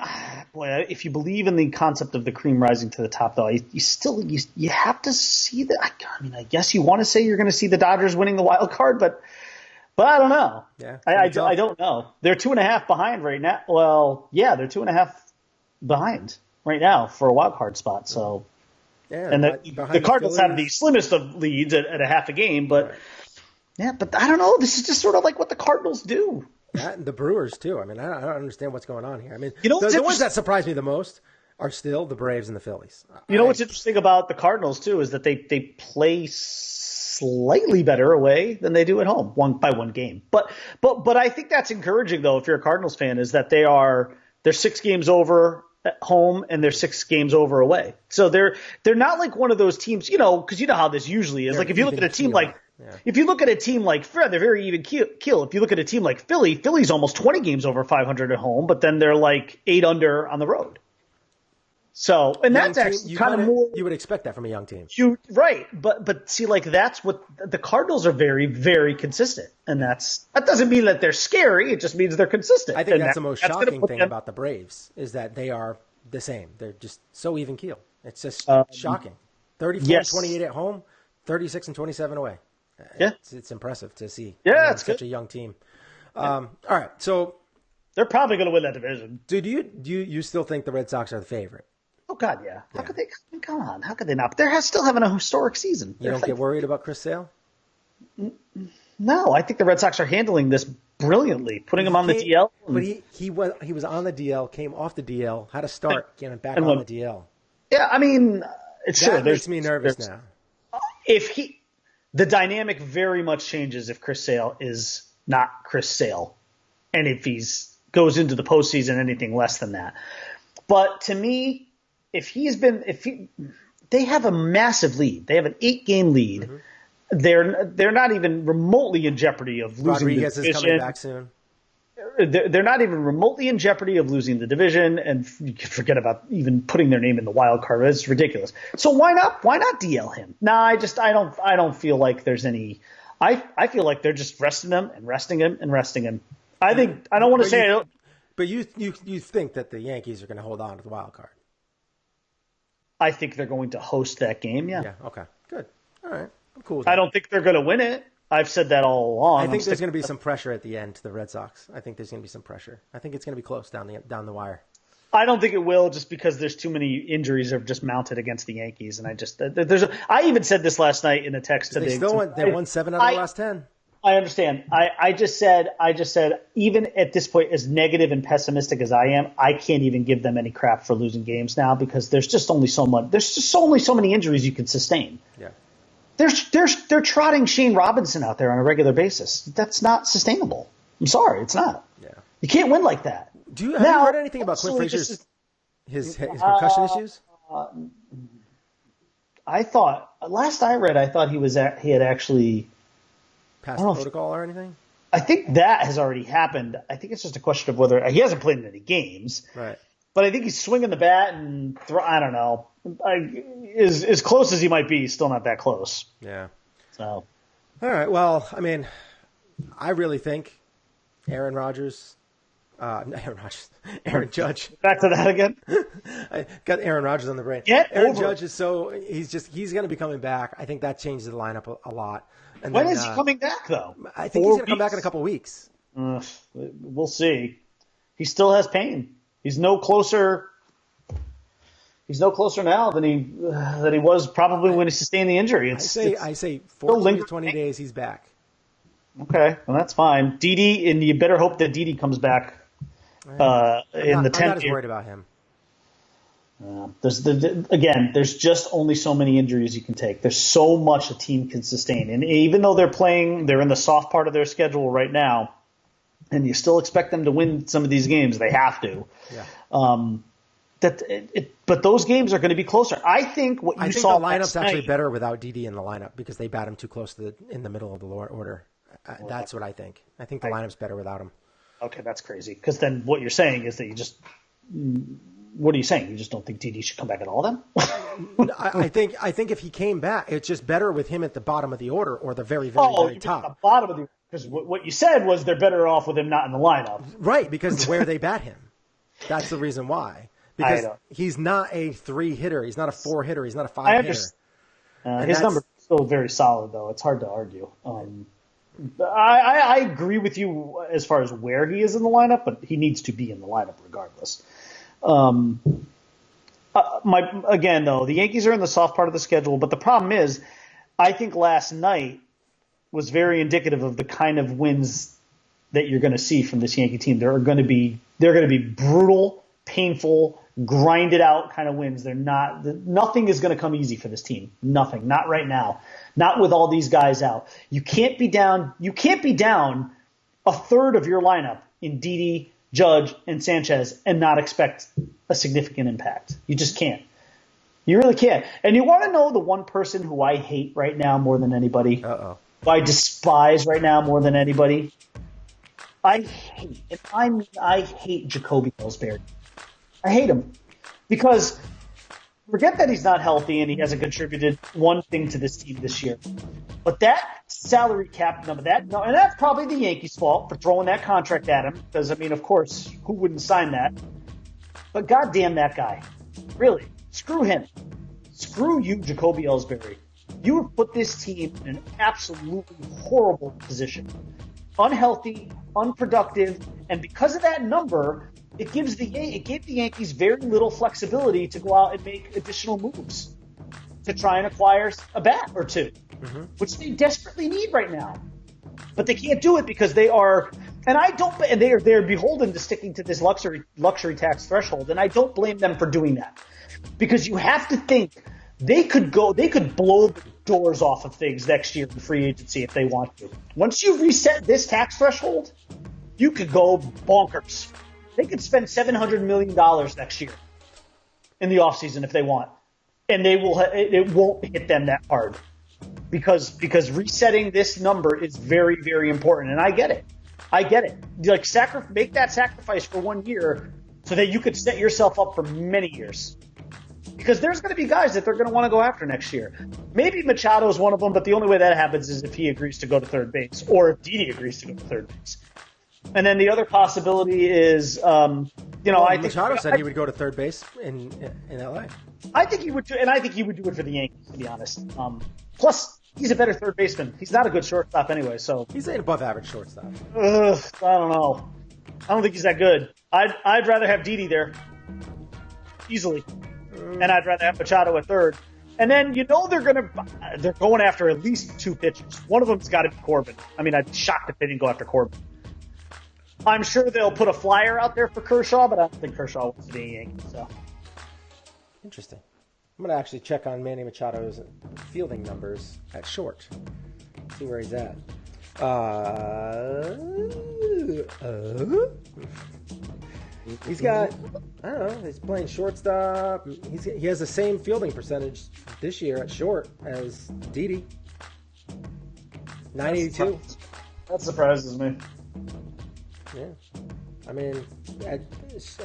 boy, if you believe in the concept of the cream rising to the top, though, you have to see that. I mean, I guess you want to say you're going to see the Dodgers winning the wild card, but I don't know. Yeah, I don't know. They're 2.5 behind right now. Well, yeah, they're 2.5 behind right now for a wild card spot. So, yeah, and the Cardinals have the slimmest of leads at a half a game, but yeah, but I don't know. This is just sort of like what the Cardinals do. That and the Brewers, too. I mean, I don't understand what's going on here. I mean, the ones that surprise me the most are still the Braves and the Phillies. What's interesting about the Cardinals, too, is that they play slightly better away than they do at home, by one game. But I think that's encouraging, though, if you're a Cardinals fan, is that they're 6 games over at home and they're 6 games over away. So they're not like one of those teams, because you know how this usually is. They're like if you look at a team keel. like if you look at a team like Fred, they're very even keel. If you look at a team like Philly's almost 20 games over 500 at home, but then they're like 8 under on the road. So, and that's actually kind of more. You would expect that from a young team. Right. But see, like that's what the Cardinals are very, very consistent. And that doesn't mean that they're scary. It just means they're consistent. I think that's the most shocking thing about the Braves is that they are the same. They're just so even keel. It's just shocking. 34-28 at home, 36-27 away. Yeah. It's impressive to see. Yeah, it's such a young team. All right. So they're probably going to win that division. Do you still think the Red Sox are the favorite? Oh God, yeah. How could they? Come on, how could they not? They're still having a historic season. You don't get worried about Chris Sale? No, I think the Red Sox are handling this brilliantly, putting him on the DL. But he was on the DL, came off the DL, had to start getting back on the DL. Yeah, I mean, that makes me nervous now. The dynamic very much changes if Chris Sale is not Chris Sale, and if he's goes into the postseason anything less than that. But to me, they have a massive lead. They have an 8-game lead. Mm-hmm. They're not even remotely in jeopardy of losing the division. Rodriguez is coming back soon. They're not even remotely in jeopardy of losing the division, and you can forget about even putting their name in the wild card. It's ridiculous. So why not DL him? No, I don't feel like there's any. I feel like they're just resting him and resting him and resting him. I don't want to say. But you think that the Yankees are going to hold on to the wild card? I think they're going to host that game. Yeah. Yeah. Okay. Good. All right. I'm cool with that. I don't think they're going to win it. I've said that all along. I think there's going to be some pressure at the end to the Red Sox. I think there's going to be some pressure. I think it's going to be close down the wire. I don't think it will, just because there's too many injuries have just mounted against the Yankees, and I even said this last night in a text to they won 7 out of the last 10. I understand. I just said even at this point, as negative and pessimistic as I am, I can't even give them any crap for losing games now, because there's just only so much. There's just only so many injuries you can sustain. Yeah. They're trotting Shane Robinson out there on a regular basis. That's not sustainable. I'm sorry, it's not. Yeah. You can't win like that. Have you heard anything about Clint Frazier's his concussion issues? I thought last I read, he had actually passed the protocol or anything. I think that has already happened. I think it's just a question of whether he hasn't played in any games. Right. But I think he's swinging the bat and I don't know. As close as he might be, he's still not that close. Yeah. So. All right. Well, I mean, I really think Aaron Judge. Back to that again. I got Aaron Rodgers on the brain. Aaron Judge is he's going to be coming back. I think that changes the lineup a lot. And when is he coming back, though? I think he's going to come back in a couple of weeks. We'll see. He still has pain. He's no closer. He's no closer now than he was probably when he sustained the injury. I say 14 to 20 days he's back. Okay, well that's fine. Didi, and you better hope that Didi comes back in the 10th. I'm not as worried about him. There's just only so many injuries you can take. There's so much a team can sustain, and even though they're in the soft part of their schedule right now, and you still expect them to win some of these games, they have to. Yeah. But those games are going to be closer. I think the lineup's actually better without Didi in the lineup because they bat him too close in the middle of the order. That's what I think. I think the lineup's better without him. Okay, that's crazy. Because then what you're saying is that what are you saying? You just don't think Didi should come back at all then? I think if he came back, it's just better with him at the bottom of the order or the very, very, very top. The bottom of the because what you said was they're better off with him not in the lineup. Right, because where they bat him. That's the reason why. Because he's not a 3 hitter. He's not a 4 hitter. He's not a 5 hitter. His number is still very solid, though. It's hard to argue. I agree with you as far as where he is in the lineup, but he needs to be in the lineup regardless. Again, though, the Yankees are in the soft part of the schedule, but the problem is, I think last night was very indicative of the kind of wins that you're going to see from this Yankee team. They're going to be brutal, painful, grinded out kind of wins. Nothing is going to come easy for this team. Nothing. Not right now. Not with all these guys out. You can't be down a third of your lineup in Didi, Judge, and Sanchez and not expect a significant impact. You just can't. You really can't. And you want to know the one person who I hate right now more than anybody? Who I despise right now more than anybody? I hate Jacoby Ellsbury. I hate him because forget that he's not healthy and he hasn't contributed one thing to this team this year. But that salary cap number, and that's probably the Yankees' fault for throwing that contract at him because, I mean, of course, who wouldn't sign that? But goddamn that guy. Really. Screw him. Screw you, Jacoby Ellsbury. You have put this team in an absolutely horrible position. Unhealthy, unproductive, and because of that number, it gave the Yankees very little flexibility to go out and make additional moves to try and acquire a bat or two, which they desperately need right now. But they can't do it because they're beholden to sticking to this luxury tax threshold, and I don't blame them for doing that. Because you have to think they could blow the doors off of things next year in free agency if they want to. Once you reset this tax threshold, you could go bonkers. They could spend $700 million next year in the offseason if they want. And it won't hit them that hard. Because resetting this number is very, very important. And I get it. Like make that sacrifice for 1 year so that you could set yourself up for many years. Because there's going to be guys that they're going to want to go after next year. Maybe Machado is one of them, but the only way that happens is if he agrees to go to third base or if Didi agrees to go to third base. And then the other possibility is, I think Machado said he would go to third base in LA. I think he would, and I think he would do it for the Yankees, to be honest. Plus, he's a better third baseman. He's not a good shortstop anyway, so he's an above average shortstop. I don't know. I don't think he's that good. I'd rather have Didi there easily, and I'd rather have Machado at third. And then they're going after at least 2 pitchers. One of them's got to be Corbin. I mean, I'd be shocked if they didn't go after Corbin. I'm sure they'll put a flyer out there for Kershaw, but I don't think Kershaw wants to be a Yankee. So interesting. I'm going to actually check on Manny Machado's fielding numbers at short. See where he's at. He's got, I don't know, he's playing shortstop. He has the same fielding percentage this year at short as Didi. 982. That surprises me. Yeah. I mean, at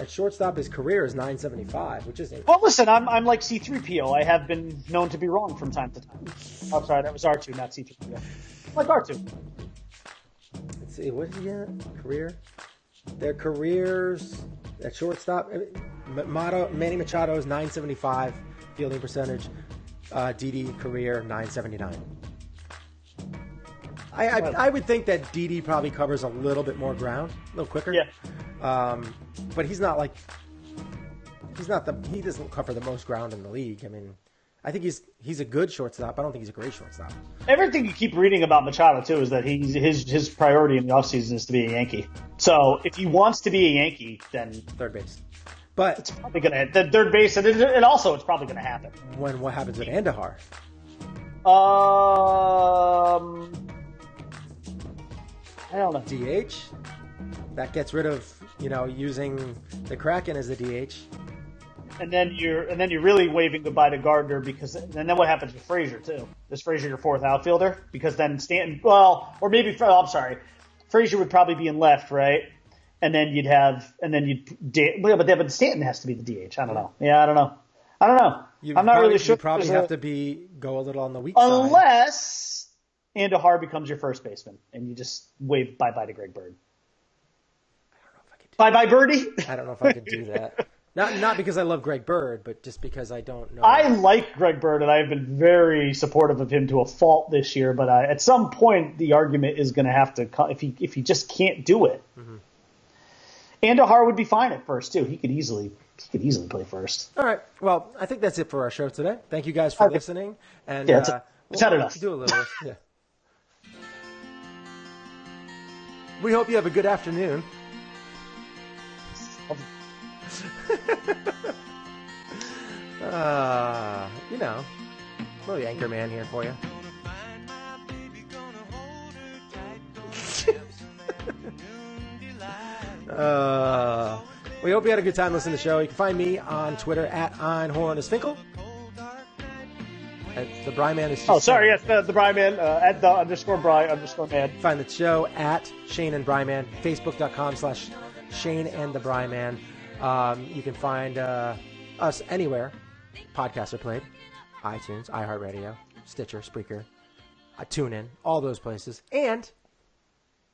shortstop, his career is 975, which isn't. Well, listen, I'm like C3PO. I have been known to be wrong from time to time. I'm sorry, that was R2, not C3PO. I'm like R2. Let's see, what is he at? Career? Their careers at shortstop, Manny Machado is 975 fielding percentage. Didi career 979. I would think that Didi probably covers a little bit more ground, a little quicker. Yeah. But he doesn't cover the most ground in the league. I mean, I think he's a good shortstop. I don't think he's a great shortstop. Everything you keep reading about Machado too is that his priority in the offseason is to be a Yankee. So if he wants to be a Yankee, then third base. But it's probably going to hit the third base, and also it's probably going to happen. What happens with Andahar? I don't know. DH? That gets rid of, using the Kraken as the DH. And then you're really waving goodbye to Gardner and then what happens with Frazier too? Is Frazier your fourth outfielder? Because then Stanton, Frazier would probably be in left, right? And then but Stanton has to be the DH. I don't know. Yeah, I don't know. I'm not really sure. You probably have to go a little on the weak side. Unless Andahar becomes your first baseman and you just wave bye-bye to Greg Bird. Bye-bye, Birdie. I don't know if I could do that. Not because I love Greg Bird, but just because I don't know. I like Greg Bird, and I have been very supportive of him to a fault this year. But at some point, the argument is going to have to come if he just can't do it. Mm-hmm. Andahar would be fine at first too. He could easily play first. All right. Well, I think that's it for our show today. Thank you guys for listening. And it's had enough. Do a little. Yeah. We hope you have a good afternoon. Little Anchorman here for you. We hope you had a good time listening to the show. You can find me on Twitter at Einhornisfinkel. The Bri Man is just the Bri Man at the _Bri_man. Find the show at Shane and Bri Man, Facebook.com/Shane and the Bri Man. You can find us anywhere podcasts are played: iTunes, iHeartRadio, Stitcher, Spreaker, TuneIn, all those places, and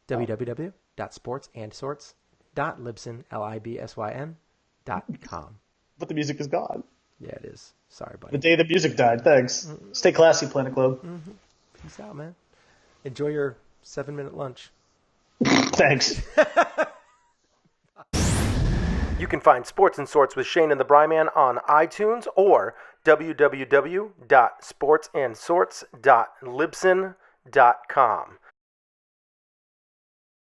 www.sportsandsorts.libsyn.com. But the music is gone. Yeah, it is. Sorry, buddy. The day the music died. Thanks. Mm-hmm. Stay classy, Planet Globe. Mm-hmm. Peace out, man. Enjoy your 7-minute lunch. Thanks. You can find Sports and Sorts with Shane and the Bri Man on iTunes or www.sportsandsorts.libsyn.com.